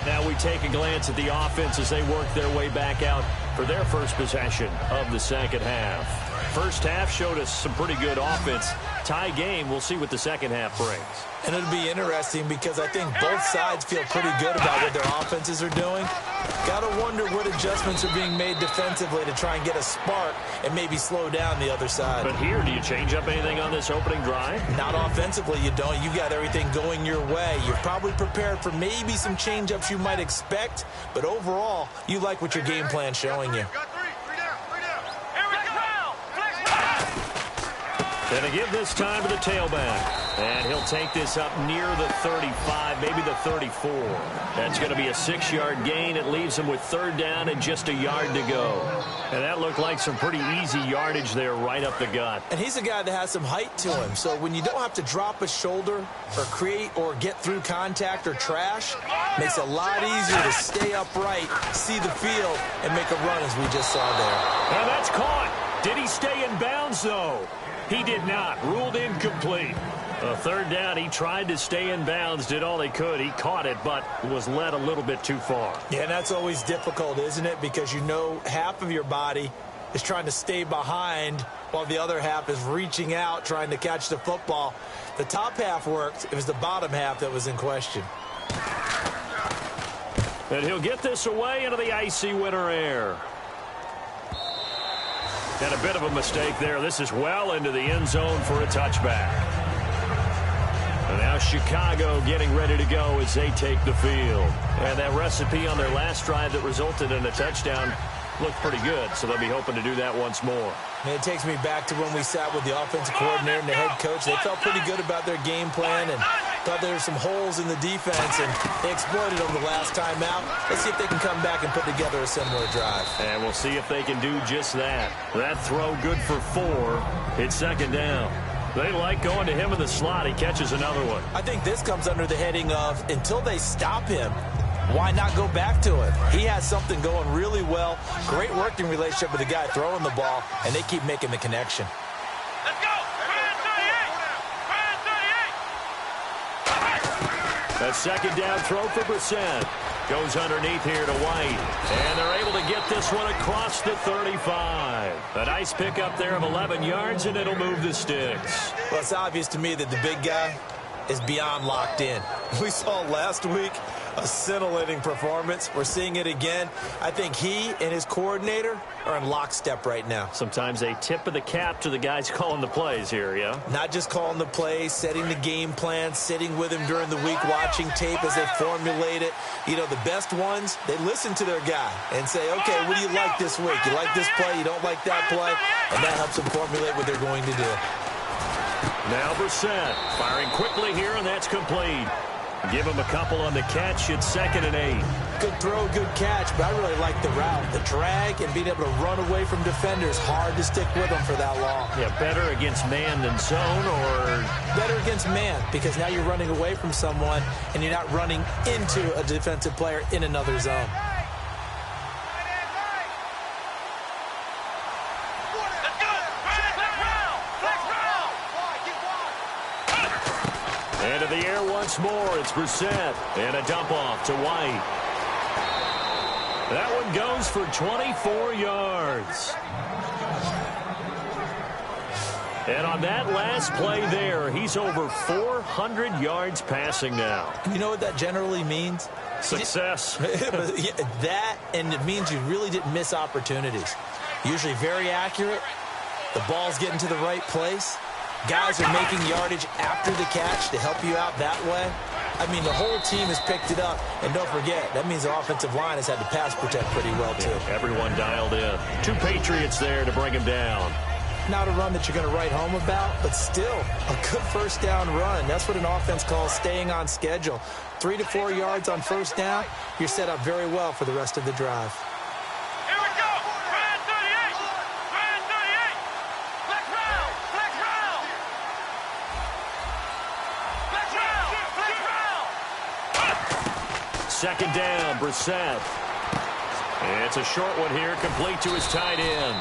Now we take a glance at the offense as they work their way back out for their first possession of the second half. First half showed us some pretty good offense. Tie game, we'll see what the second half brings. And it'll be interesting because I think both sides feel pretty good about what their offenses are doing. Got to wonder what adjustments are being made defensively to try and get a spark and maybe slow down the other side. But here, do you change up anything on this opening drive? Not offensively, you don't. You got everything going your way. You're probably prepared for maybe some change-ups you might expect, but overall, you like what your game plan's showing you. And to give this time to the tailback. And he'll take this up near the 35, maybe the 34. That's going to be a 6-yard gain. It leaves him with 3rd down and just a yard to go. And that looked like some pretty easy yardage there right up the gut. And he's a guy that has some height to him. So when you don't have to drop a shoulder or create or get through contact or trash, makes it a lot easier to stay upright, see the field, and make a run as we just saw there. And that's caught. Did he stay in bounds, though? He did not. Ruled incomplete. A 3rd down, he tried to stay in bounds, did all he could. He caught it, but was led a little bit too far. Yeah, and that's always difficult, isn't it? Because you know half of your body is trying to stay behind while the other half is reaching out, trying to catch the football. The top half worked. It was the bottom half that was in question. And he'll get this away into the icy winter air. And a bit of a mistake there. This is well into the end zone for a touchback. And now Chicago getting ready to go as they take the field. And that recipe on their last drive that resulted in a touchdown looked pretty good, so they'll be hoping to do that once more. And it takes me back to when we sat with the offensive coordinator and the head coach. They felt pretty good about their game plan and thought there were some holes in the defense, and they exploited them the last time out. Let's see if they can come back and put together a similar drive. And we'll see if they can do just that. That throw good for 4. It's second down. They like going to him in the slot. He catches another one. I think this comes under the heading of until they stop him, why not go back to it? He has something going really well. Great working relationship with the guy throwing the ball, and they keep making the connection. Let's go! That second down throw for Brissett. Goes underneath here to White. And they're able to get this one across the 35. A nice pickup there of 11 yards, and it'll move the sticks. Well, it's obvious to me that the big guy is beyond locked in. We saw last week a scintillating performance. We're seeing it again. I think he and his coordinator are in lockstep right now. Sometimes a tip of the cap to the guys calling the plays here, yeah? Not just calling the plays, setting the game plan, sitting with him during the week, watching tape as they formulate it. You know, the best ones, they listen to their guy and say, okay, what do you like this week? You like this play? You don't like that play? And that helps them formulate what they're going to do. Now Brissett firing quickly here, and that's complete. Give him a couple on the catch. It's 2nd and 8. Good throw, good catch, but I really like the route. The drag and being able to run away from defenders. Hard to stick with them for that long. Yeah, better against man than zone, or? Better against man, because now you're running away from someone and you're not running into a defensive player in another zone. Into the air once more. It's Brissett. And a dump off to White. That one goes for 24 yards. And on that last play there, he's over 400 yards passing now. You know what that generally means? Success. That, and it means you really didn't miss opportunities. Usually very accurate. The ball's getting to the right place. Guys are making yardage after the catch to help you out that way. I mean, the whole team has picked it up. And don't forget, that means the offensive line has had to pass protect pretty well, too. Yeah, everyone dialed in. 2 Patriots there to bring him down. Not a run that you're going to write home about, but still a good first down run. That's what an offense calls staying on schedule. 3 to 4 yards on first down, you're set up very well for the rest of the drive. Here we go! Grand 38! Grand 38! Flex round! Flex round! Flex round! Flex round! Second down, Brissett. It's a short one here, complete to his tight end.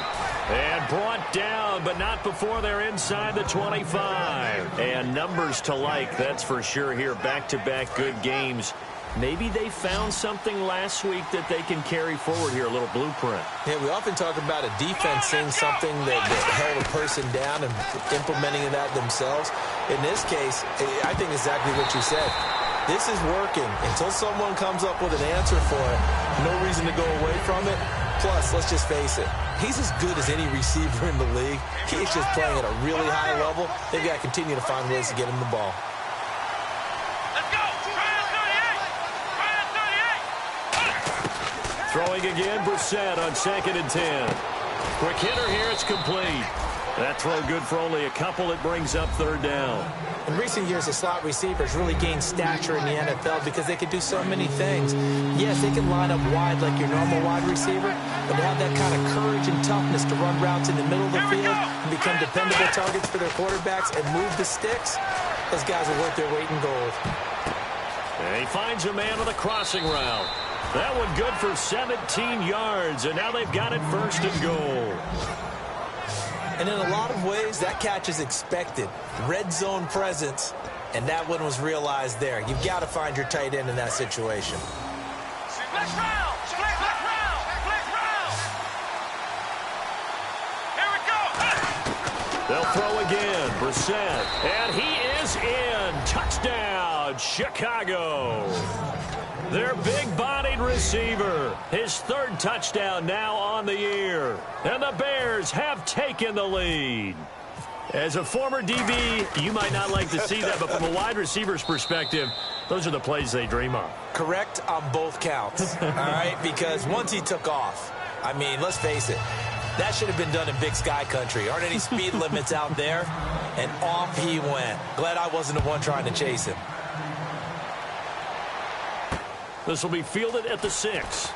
And brought down, but not before they're inside the 25. And numbers to like, that's for sure here. Back-to-back good games. Maybe they found something last week that they can carry forward here, a little blueprint. Yeah, we often talk about a defense seeing something that held a person down and implementing that themselves. In this case, I think exactly what you said. This is working. Until someone comes up with an answer for it, no reason to go away from it. Plus, let's just face it, he's as good as any receiver in the league. He's just playing at a really high level. They've got to continue to find ways to get him the ball. Let's go! Grand 38! Grand 38! Throwing again, Brissett on 2nd and 10. Quick hitter here, it's complete. That throw good for only a couple. It brings up 3rd down. In recent years, the slot receivers really gained stature in the NFL because they could do so many things. Yes, they can line up wide like your normal wide receiver, but to have that kind of courage and toughness to run routes in the middle of the field and become dependable targets for their quarterbacks and move the sticks, those guys are worth their weight in gold. And he finds a man on the crossing route. That one good for 17 yards, and now they've got it 1st and goal. And in a lot of ways, that catch is expected. Red zone presence, and that one was realized there. You've got to find your tight end in that situation. Flex round! Flex round! Flex round! Here we go! They'll throw again. Brissett. And he is in. Touchdown, Chicago. Their big-bodied receiver. His 3rd touchdown now on the year. And the Bears have taken the lead. As a former DB, you might not like to see that, but from a wide receiver's perspective, those are the plays they dream of. Correct on both counts, all right? Because once he took off, I mean, let's face it. That should have been done in Big Sky country. Aren't any speed limits out there? And off he went. Glad I wasn't the one trying to chase him. This will be fielded at the 6.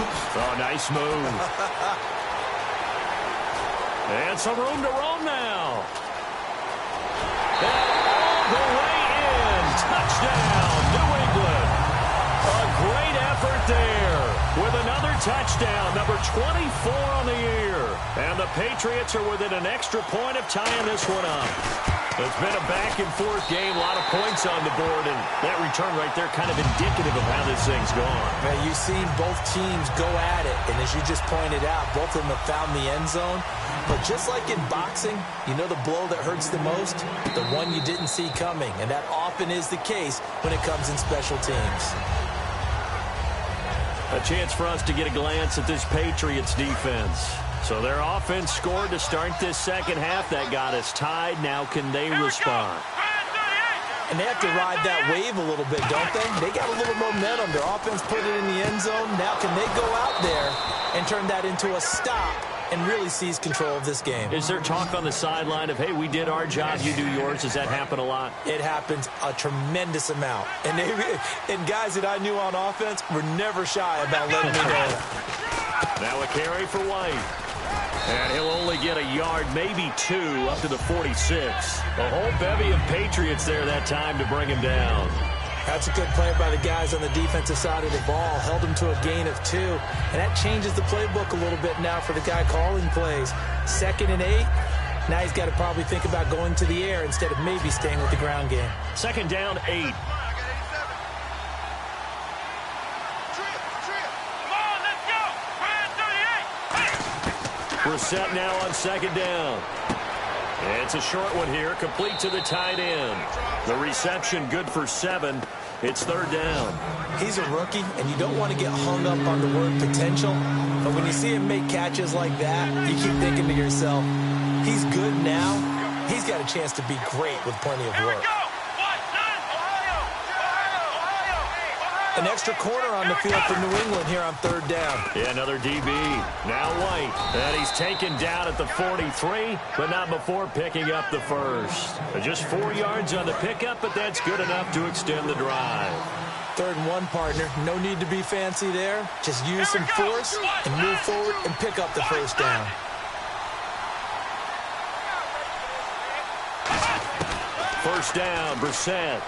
Oh, nice move. And some room to roam now. And all the way in. Touchdown, New England. A great effort there with another touchdown, number 24 on the year. And the Patriots are within an extra point of tying this one up. It's been a back-and-forth game, a lot of points on the board, and that return right there kind of indicative of how this thing's gone. Man, you've seen both teams go at it, and as you just pointed out, both of them have found the end zone. But just like in boxing, you know the blow that hurts the most? The one you didn't see coming, and that often is the case when it comes in special teams. A chance for us to get a glance at this Patriots defense. So their offense scored to start this second half. That got us tied. Now can they respond? And they have to ride that wave a little bit, don't they? They got a little momentum. Their offense put it in the end zone. Now can they go out there and turn that into a stop and really seize control of this game? Is there talk on the sideline of, hey, we did our job, you do yours? Does that happen a lot? It happens a tremendous amount. And guys that I knew on offense were never shy about letting me know that. Now a carry for White. And he'll only get a yard, maybe 2, up to the 46. A whole bevy of Patriots there that time to bring him down. That's a good play by the guys on the defensive side of the ball. Held him to a gain of 2. And that changes the playbook a little bit now for the guy calling plays. 2nd and 8. Now he's got to probably think about going to the air instead of maybe staying with the ground game. 2nd down, 8. We're set now on 2nd down. It's a short one here, complete to the tight end. The reception good for 7. It's 3rd down. He's a rookie, and you don't want to get hung up on the word potential. But when you see him make catches like that, you keep thinking to yourself, he's good now. He's got a chance to be great with plenty of work. An extra corner on the field for New England here on 3rd down. Yeah, another DB. Now White. And he's taken down at the 43, but not before picking up the first. Just 4 yards on the pickup, but that's good enough to extend the drive. 3rd and 1, partner. No need to be fancy there. Just use some force and move forward and pick up the first down. First down, Brissett.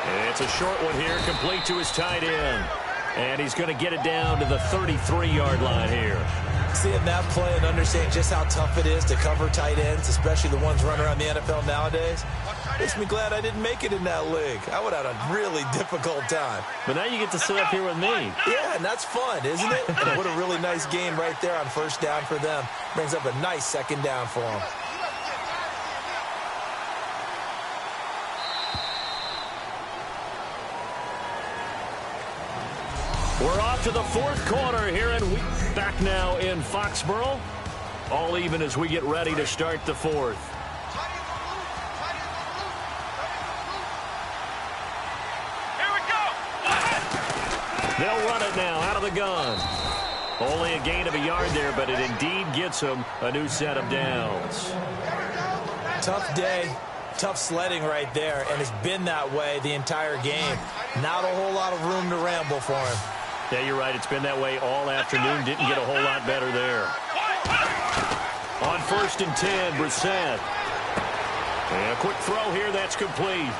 And it's a short one here, complete to his tight end. And he's going to get it down to the 33-yard line here. Seeing that play and understanding just how tough it is to cover tight ends, especially the ones running around the NFL nowadays, makes me glad I didn't make it in that league. I would have had a really difficult time. But now you get to sit up here with me. Yeah, and that's fun, isn't it? And what a really nice game right there on first down for them. Brings up a nice 2nd down for them. We're off to the 4th quarter here, and we're back now in Foxborough. All even as we get ready to start the 4th. Here we go. They'll run it now out of the gun. Only a gain of a yard there, but it indeed gets them a new set of downs. Tough day. Tough sledding right there, and it's been that way the entire game. Not a whole lot of room to ramble for him. Yeah, you're right. It's been that way all afternoon. Didn't get a whole lot better there. On 1st and 10, Brissett. And a quick throw here. That's complete.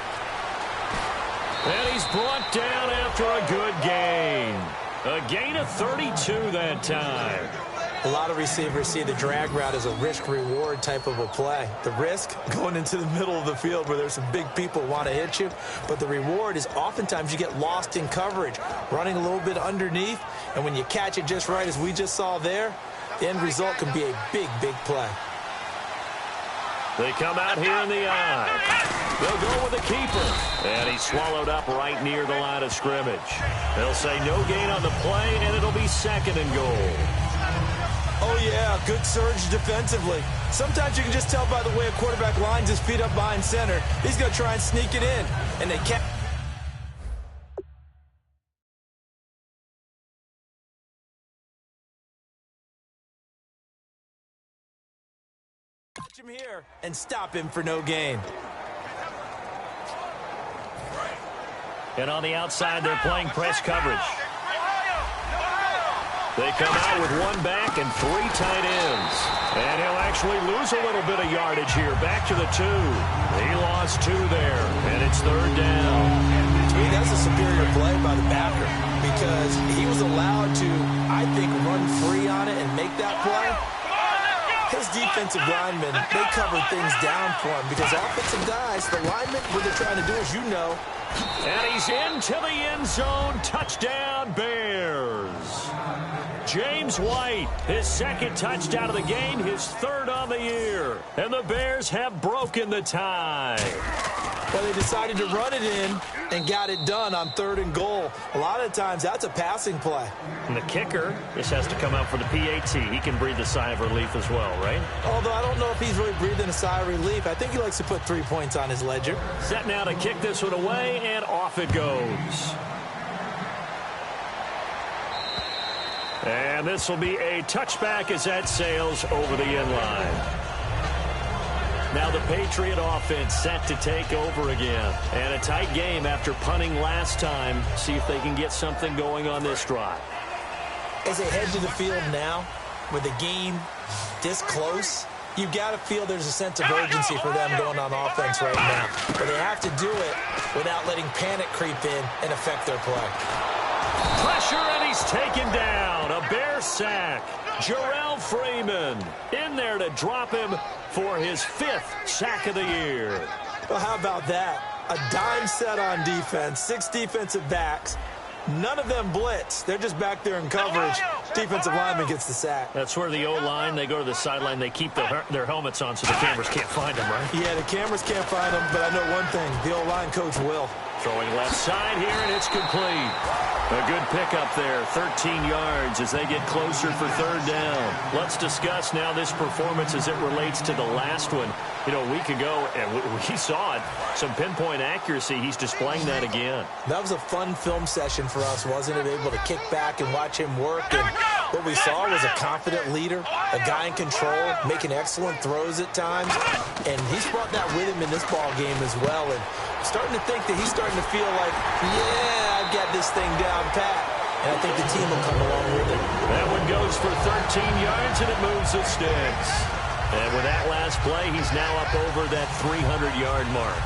And he's brought down after a good gain. A gain of 32 that time. A lot of receivers see the drag route as a risk-reward type of a play. The risk, going into the middle of the field where there's some big people want to hit you. But the reward is oftentimes you get lost in coverage, running a little bit underneath. And when you catch it just right, as we just saw there, the end result can be a big, big play. They come out here in the eye. They'll go with the keeper. And he's swallowed up right near the line of scrimmage. They'll say no gain on the play, and it'll be 2nd and goal. Oh, yeah, good surge defensively. Sometimes you can just tell by the way a quarterback lines his feet up behind center. He's going to try and sneak it in, and they can't. Watch him here and stop him for no gain. And on the outside, they're playing press coverage. They come out with one back and 3 tight ends. And he'll actually lose a little bit of yardage here. Back to the 2. He lost 2 there, and it's 3rd down. To me, that's a superior play by the backer because he was allowed to, I think, run free on it and make that play. His defensive linemen, they covered things down for him because offensive guys, the linemen, what they're trying to do, as you know. And he's into the end zone. Touchdown, Bears. James White, his 2nd touchdown of the game, his 3rd on the year. And the Bears have broken the tie. Well, they decided to run it in and got it done on 3rd and goal. A lot of times, that's a passing play. And the kicker just has to come out for the PAT. He can breathe a sigh of relief as well, right? Although I don't know if he's really breathing a sigh of relief. I think he likes to put 3 points on his ledger. Set now to kick this one away, and off it goes. And this will be a touchback as that sails over the end line. Now the Patriot offense set to take over again. And a tight game after punting last time. See if they can get something going on this drive. As they head to the field now, with the game this close, you've got to feel there's a sense of urgency for them going on offense right now. But they have to do it without letting panic creep in and affect their play. Pressure, and he's taken down. A Bear sack. Jarrell Freeman in there to drop him for his 5th sack of the year. Well, how about that? A dime set on defense, 6 defensive backs. None of them blitz. They're just back there in coverage. Defensive lineman gets the sack. That's where the O-line, they go to the sideline, they keep their helmets on so the cameras can't find them, right? Yeah, the cameras can't find them, but I know one thing. The O-line coach will. Throwing left side here, and it's complete. A good pickup there, 13 yards as they get closer for 3rd down. Let's discuss now this performance as it relates to the last one. You know, a week ago, and we saw it, some pinpoint accuracy. He's displaying that again. That was a fun film session for us, wasn't it? Able to kick back and watch him work. And what we saw was a confident leader, a guy in control, making excellent throws at times. And he's brought that with him in this ball game as well. And I'm starting to think that he's starting to feel like, yeah, I've got this thing down pat. And I think the team will come along with it. That one goes for 13 yards, and it moves the sticks. And with that last play, he's now up over that 300-yard mark.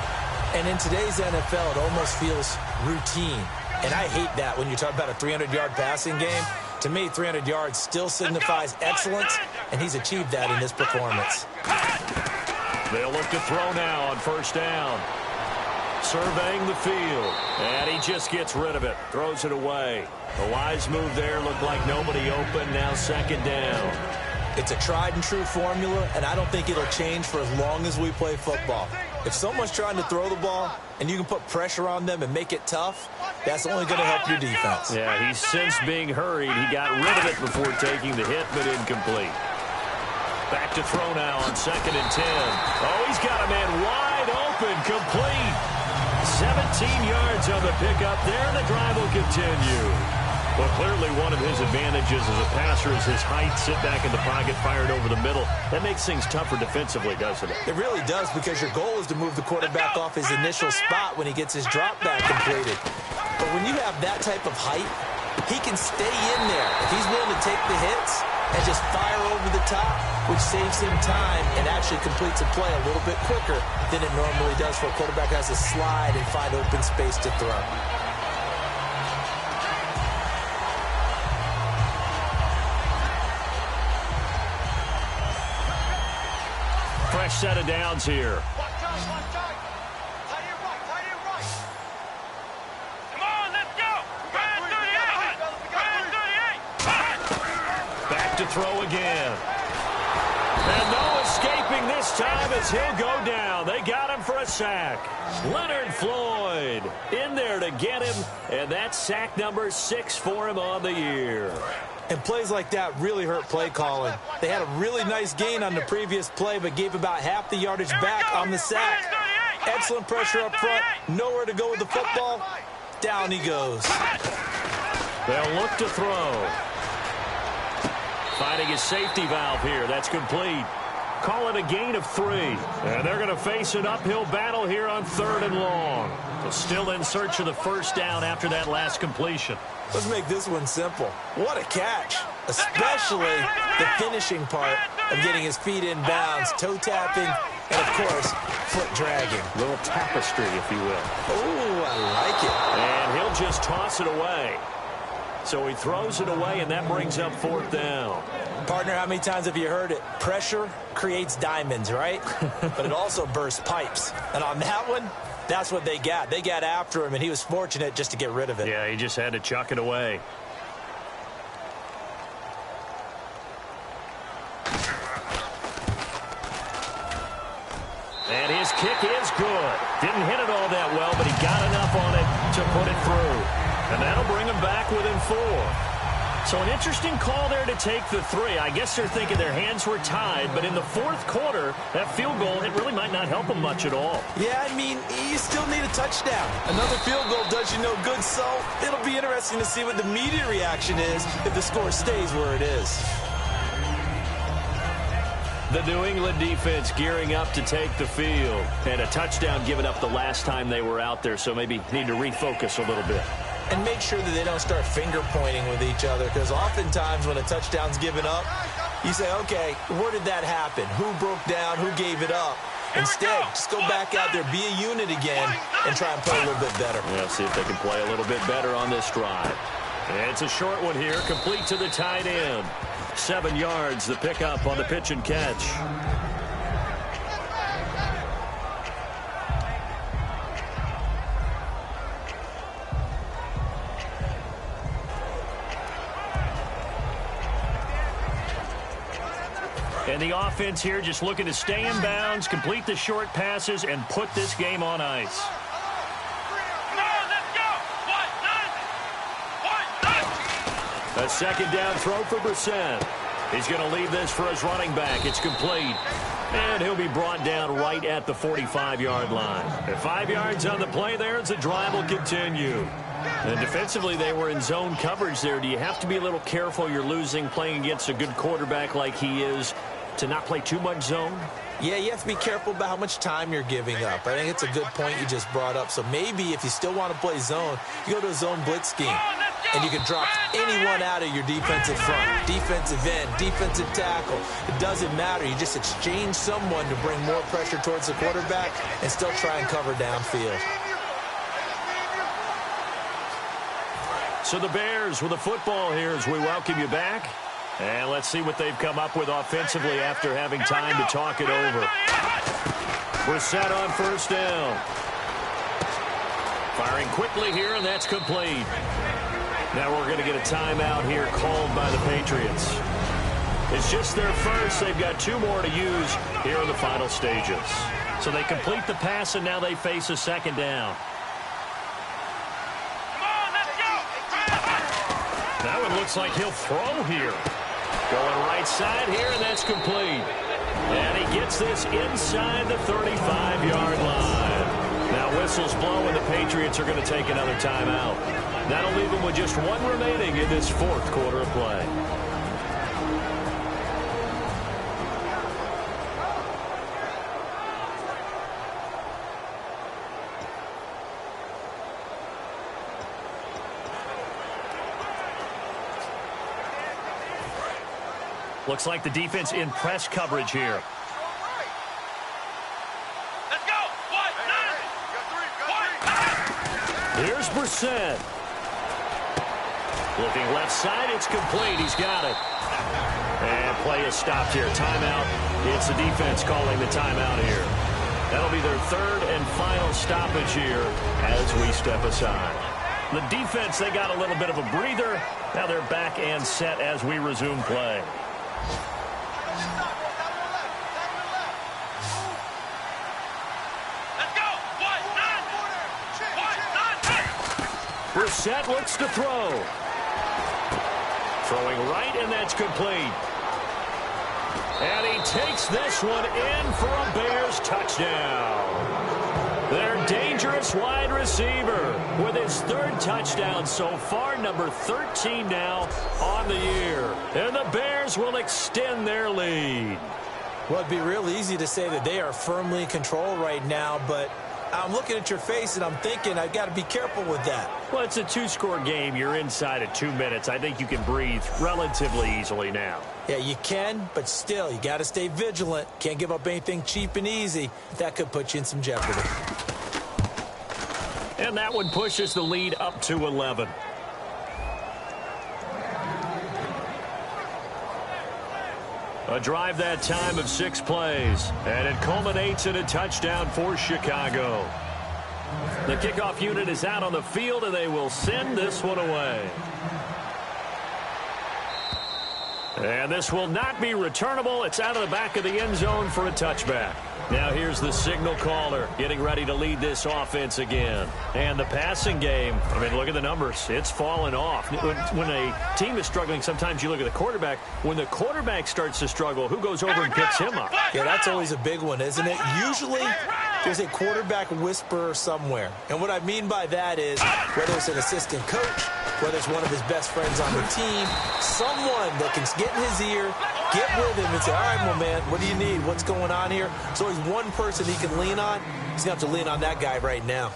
And in today's NFL, it almost feels routine. And I hate that when you talk about a 300-yard passing game. To me, 300 yards still signifies excellence, and he's achieved that in this performance. They'll look to throw now on 1st down. Surveying the field, and he just gets rid of it, throws it away. The wise move there, looked like nobody open, now 2nd down. It's a tried-and-true formula, and I don't think it'll change for as long as we play football. If someone's trying to throw the ball, and you can put pressure on them and make it tough, that's only going to help your defense. Yeah, he's since being hurried. He got rid of it before taking the hit, but incomplete. Back to throw now on 2nd and 10. Oh, he's got a man wide open, complete. 17 yards on the pickup there, and the drive will continue. Well, clearly one of his advantages as a passer is his height, sit back in the pocket, fired over the middle. That makes things tougher defensively, doesn't it? It really does, because your goal is to move the quarterback off his initial spot when he gets his drop back completed. But when you have that type of height, he can stay in there. If he's willing to take the hits and just fire over the top, which saves him time and actually completes a play a little bit quicker than it normally does for a quarterback who has to slide and find open space to throw. Fresh set of downs here. Come on, let's go. Brand 38. Brand 38. Back to throw again. And no escaping this time as he'll go down. They got him for a sack. Leonard Floyd in there to get him, and that's sack number 6 for him on the year. And plays like that really hurt play calling. They had a really nice gain on the previous play, but gave about half the yardage back on the sack. Excellent pressure up front. Nowhere to go with the football. Down he goes. They'll look to throw. Finding his safety valve here. That's complete. call it a gain of 3. And they're going to face an uphill battle here on 3rd and long. So still in search of the first down after that last completion. Let's make this one simple. What a catch, especially the finishing part of getting his feet in bounds, toe tapping, and, of course, foot dragging. Little tapestry, if you will. Oh, I like it. And he'll just toss it away. So he throws it away, and that brings up 4th down. Partner, how many times have you heard it? Pressure creates diamonds, right? But it also bursts pipes. And on that one, that's what they got. They got after him, and he was fortunate just to get rid of it. Yeah, he just had to chuck it away. And his kick is good. Didn't hit it all that well, but he got enough on it to put it through. And that'll bring him back within 4. So an interesting call there to take the 3. I guess they're thinking their hands were tied, but in the 4th quarter, that field goal, it really might not help them much at all. Yeah, I mean, you still need a touchdown. Another field goal does you no good, so it'll be interesting to see what the media reaction is if the score stays where it is. The New England defense gearing up to take the field. And a touchdown given up the last time they were out there, so maybe need to refocus a little bit. And make sure that they don't start finger-pointing with each other, because oftentimes when a touchdown's given up, you say, okay, where did that happen? Who broke down? Who gave it up? Instead, just go back out there, be a unit again, and try and play a little bit better. Yeah, see if they can play a little bit better on this drive. And it's a short one here, complete to the tight end. 7 yards, the pickup on the pitch and catch. And the offense here just looking to stay in bounds, complete the short passes, and put this game on ice. A 2nd down throw for Brissett. He's going to leave this for his running back. It's complete. And he'll be brought down right at the 45-yard line. At 5 yards on the play there, the drive will continue. And defensively, they were in zone coverage there. Do you have to be a little careful? You're losing playing against a good quarterback like he is to not play too much zone? Yeah, you have to be careful about how much time you're giving up. I think it's a good point you just brought up. So maybe if you still want to play zone, you go to a zone blitz scheme. And you can drop anyone out of your defensive front, defensive end, defensive tackle. It doesn't matter. You just exchange someone to bring more pressure towards the quarterback and still try and cover downfield. So the Bears with the football here as we welcome you back. And let's see what they've come up with offensively after having time to talk it over. Brissett on 1st down. Firing quickly here, and that's complete. Now we're going to get a timeout here called by the Patriots. It's just their first. They've got 2 more to use here in the final stages. So they complete the pass, and now they face a 2nd down. That one looks like he'll throw here. Going right side here, and that's complete. And he gets this inside the 35-yard line. Now whistles blow, and the Patriots are going to take another timeout. That'll leave them with just 1 remaining in this 4th quarter of play. Looks like the defense in press coverage here. Let's go. Here's Brissett. Looking left side, it's complete. He's got it. And play is stopped here. Timeout. It's the defense calling the timeout here. That'll be their 3rd and final stoppage here as we step aside. The defense, they got a little bit of a breather. Now they're back and set as we resume play. Brissett looks to throw. Throwing right, and that's complete. And he takes this one in for a Bears touchdown. Their dangerous wide receiver with his 3rd touchdown so far, number 13 now on the year. And the Bears will extend their lead. Well, it'd be real easy to say that they are firmly in control right now, but I'm looking at your face and I'm thinking I've got to be careful with that. Well, it's a two-score game. You're inside at 2 minutes. I think you can breathe relatively easily now. Yeah, you can, but still, you got to stay vigilant. Can't give up anything cheap and easy. That could put you in some jeopardy. And that one pushes the lead up to 11. A drive that time of 6 plays, and it culminates in a touchdown for Chicago. The kickoff unit is out on the field, and they will send this one away. And this will not be returnable. It's out of the back of the end zone for a touchback. Now here's the signal caller getting ready to lead this offense again. And the passing game, I mean, look at the numbers. It's fallen off. When a team is struggling, sometimes you look at the quarterback. When the quarterback starts to struggle, who goes over and picks him up? Yeah, that's always a big one, isn't it? Usually there's a quarterback whisperer somewhere. And what I mean by that is whether it's an assistant coach, whether it's one of his best friends on the team, someone that can get in his ear, get with him and say, all right, well, man, what do you need? What's going on here? So he's one person he can lean on. He's going to have to lean on that guy right now.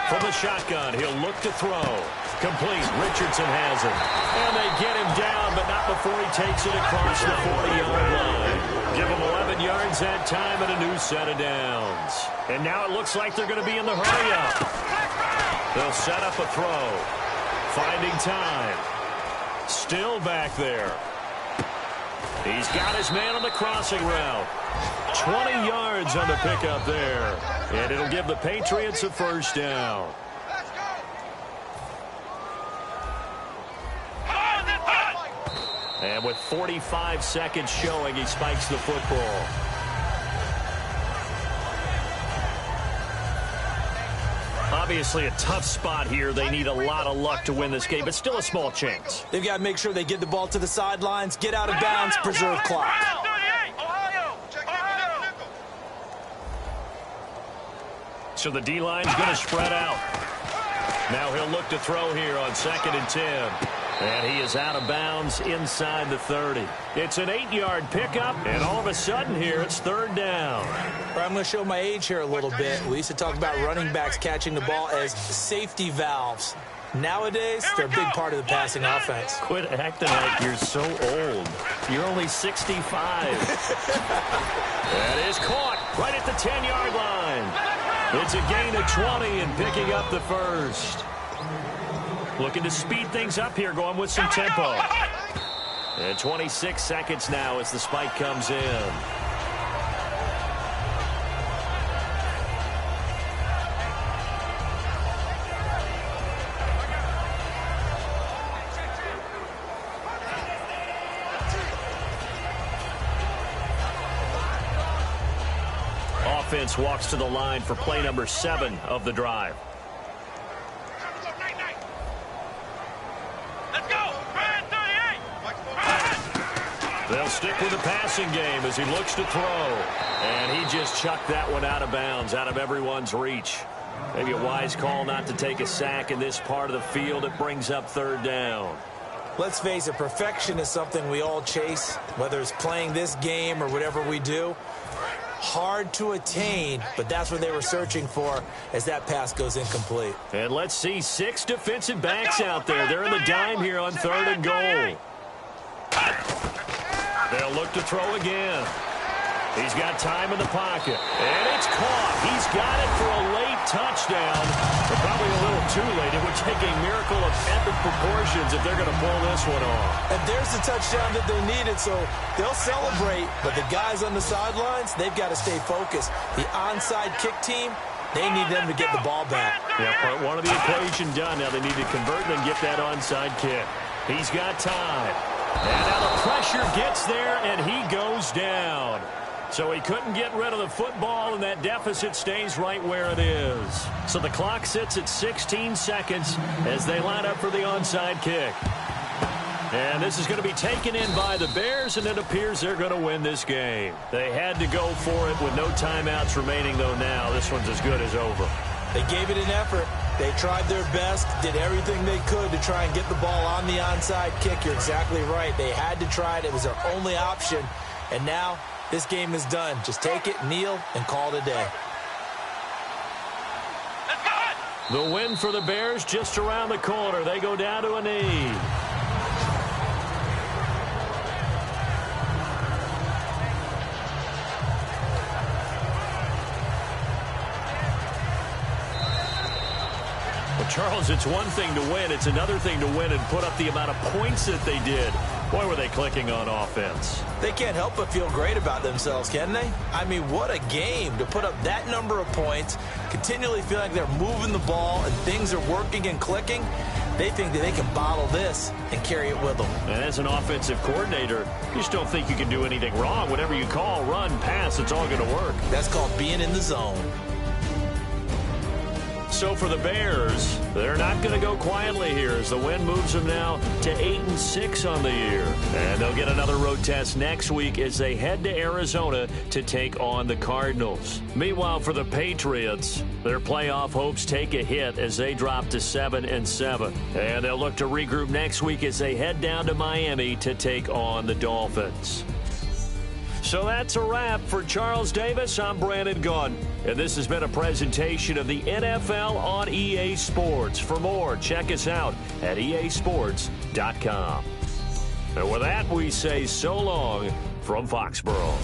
From the shotgun, he'll look to throw. Complete. Richardson has it. And they get him down, but not before he takes it across the 40-yard line. Give him 11 yards that time and a new set of downs. And now it looks like they're going to be in the hurry-up. They'll set up a throw. Finding time. Still back there. He's got his man on the crossing route. 20 yards on the pickup there. And it'll give the Patriots a first down. And with 45 seconds showing, he spikes the football. Obviously a tough spot here. They need a lot of luck to win this game, but still a small chance. They've got to make sure they get the ball to the sidelines, get out of bounds, preserve clock. So the D-line's going to spread out. Now he'll look to throw here on 2nd and 10. And he is out of bounds inside the 30. It's an 8-yard pickup, and all of a sudden here, it's 3rd down. I'm going to show my age here a little bit. We used to talk about running backs catching the ball as safety valves. Nowadays, they're a big part of the passing offense. Quit acting like you're so old. You're only 65. That is caught right at the 10-yard line. It's a gain of 20 and picking up the first. Looking to speed things up here, going with some tempo. And 26 seconds now as the spike comes in. Offense walks to the line for play number 7 of the drive. They'll stick with the passing game as he looks to throw. And he just chucked that one out of bounds, out of everyone's reach. Maybe a wise call not to take a sack in this part of the field. It brings up 3rd down. Let's face it, perfection is something we all chase, whether it's playing this game or whatever we do. Hard to attain, but that's what they were searching for as that pass goes incomplete. And let's see 6 defensive backs out there. They're in the dime here on 3rd and goal. They'll look to throw again. He's got time in the pocket. And it's caught. He's got it for a late touchdown. But probably a little too late. It would take a miracle of epic proportions if they're going to pull this one off. And there's the touchdown that they needed, so they'll celebrate. But the guys on the sidelines, they've got to stay focused. The onside kick team, they need them to get the ball back. Yeah, part 1 of the equation done. Now they need to convert and then get that onside kick. He's got time. And now the pressure gets there, and he goes down. So he couldn't get rid of the football, and that deficit stays right where it is. So the clock sits at 16 seconds as they line up for the onside kick. And this is going to be taken in by the Bears, and it appears they're going to win this game. They had to go for it with no timeouts remaining, though now. This one's as good as over. They gave it an effort. They tried their best, did everything they could to try and get the ball on the onside kick. You're exactly right. They had to try it. It was their only option. And now this game is done. Just take it, kneel, and call it a day. The win for the Bears just around the corner. They go down to a knee. Well, Charles, it's one thing to win. It's another thing to win and put up the amount of points that they did. Boy, were they clicking on offense. They can't help but feel great about themselves, can they? I mean, what a game to put up that number of points, continually feel like they're moving the ball and things are working and clicking. They think that they can bottle this and carry it with them. And as an offensive coordinator, you just don't think you can do anything wrong. Whatever you call, run, pass, it's all going to work. That's called being in the zone. So for the Bears, they're not going to go quietly here as the win moves them now to 8-6 on the year. And they'll get another road test next week as they head to Arizona to take on the Cardinals. Meanwhile, for the Patriots, their playoff hopes take a hit as they drop to 7-7. And they'll look to regroup next week as they head down to Miami to take on the Dolphins. So that's a wrap. For Charles Davis, I'm Brandon Gaudin. And this has been a presentation of the NFL on EA Sports. For more, check us out at easports.com. And with that, we say so long from Foxborough.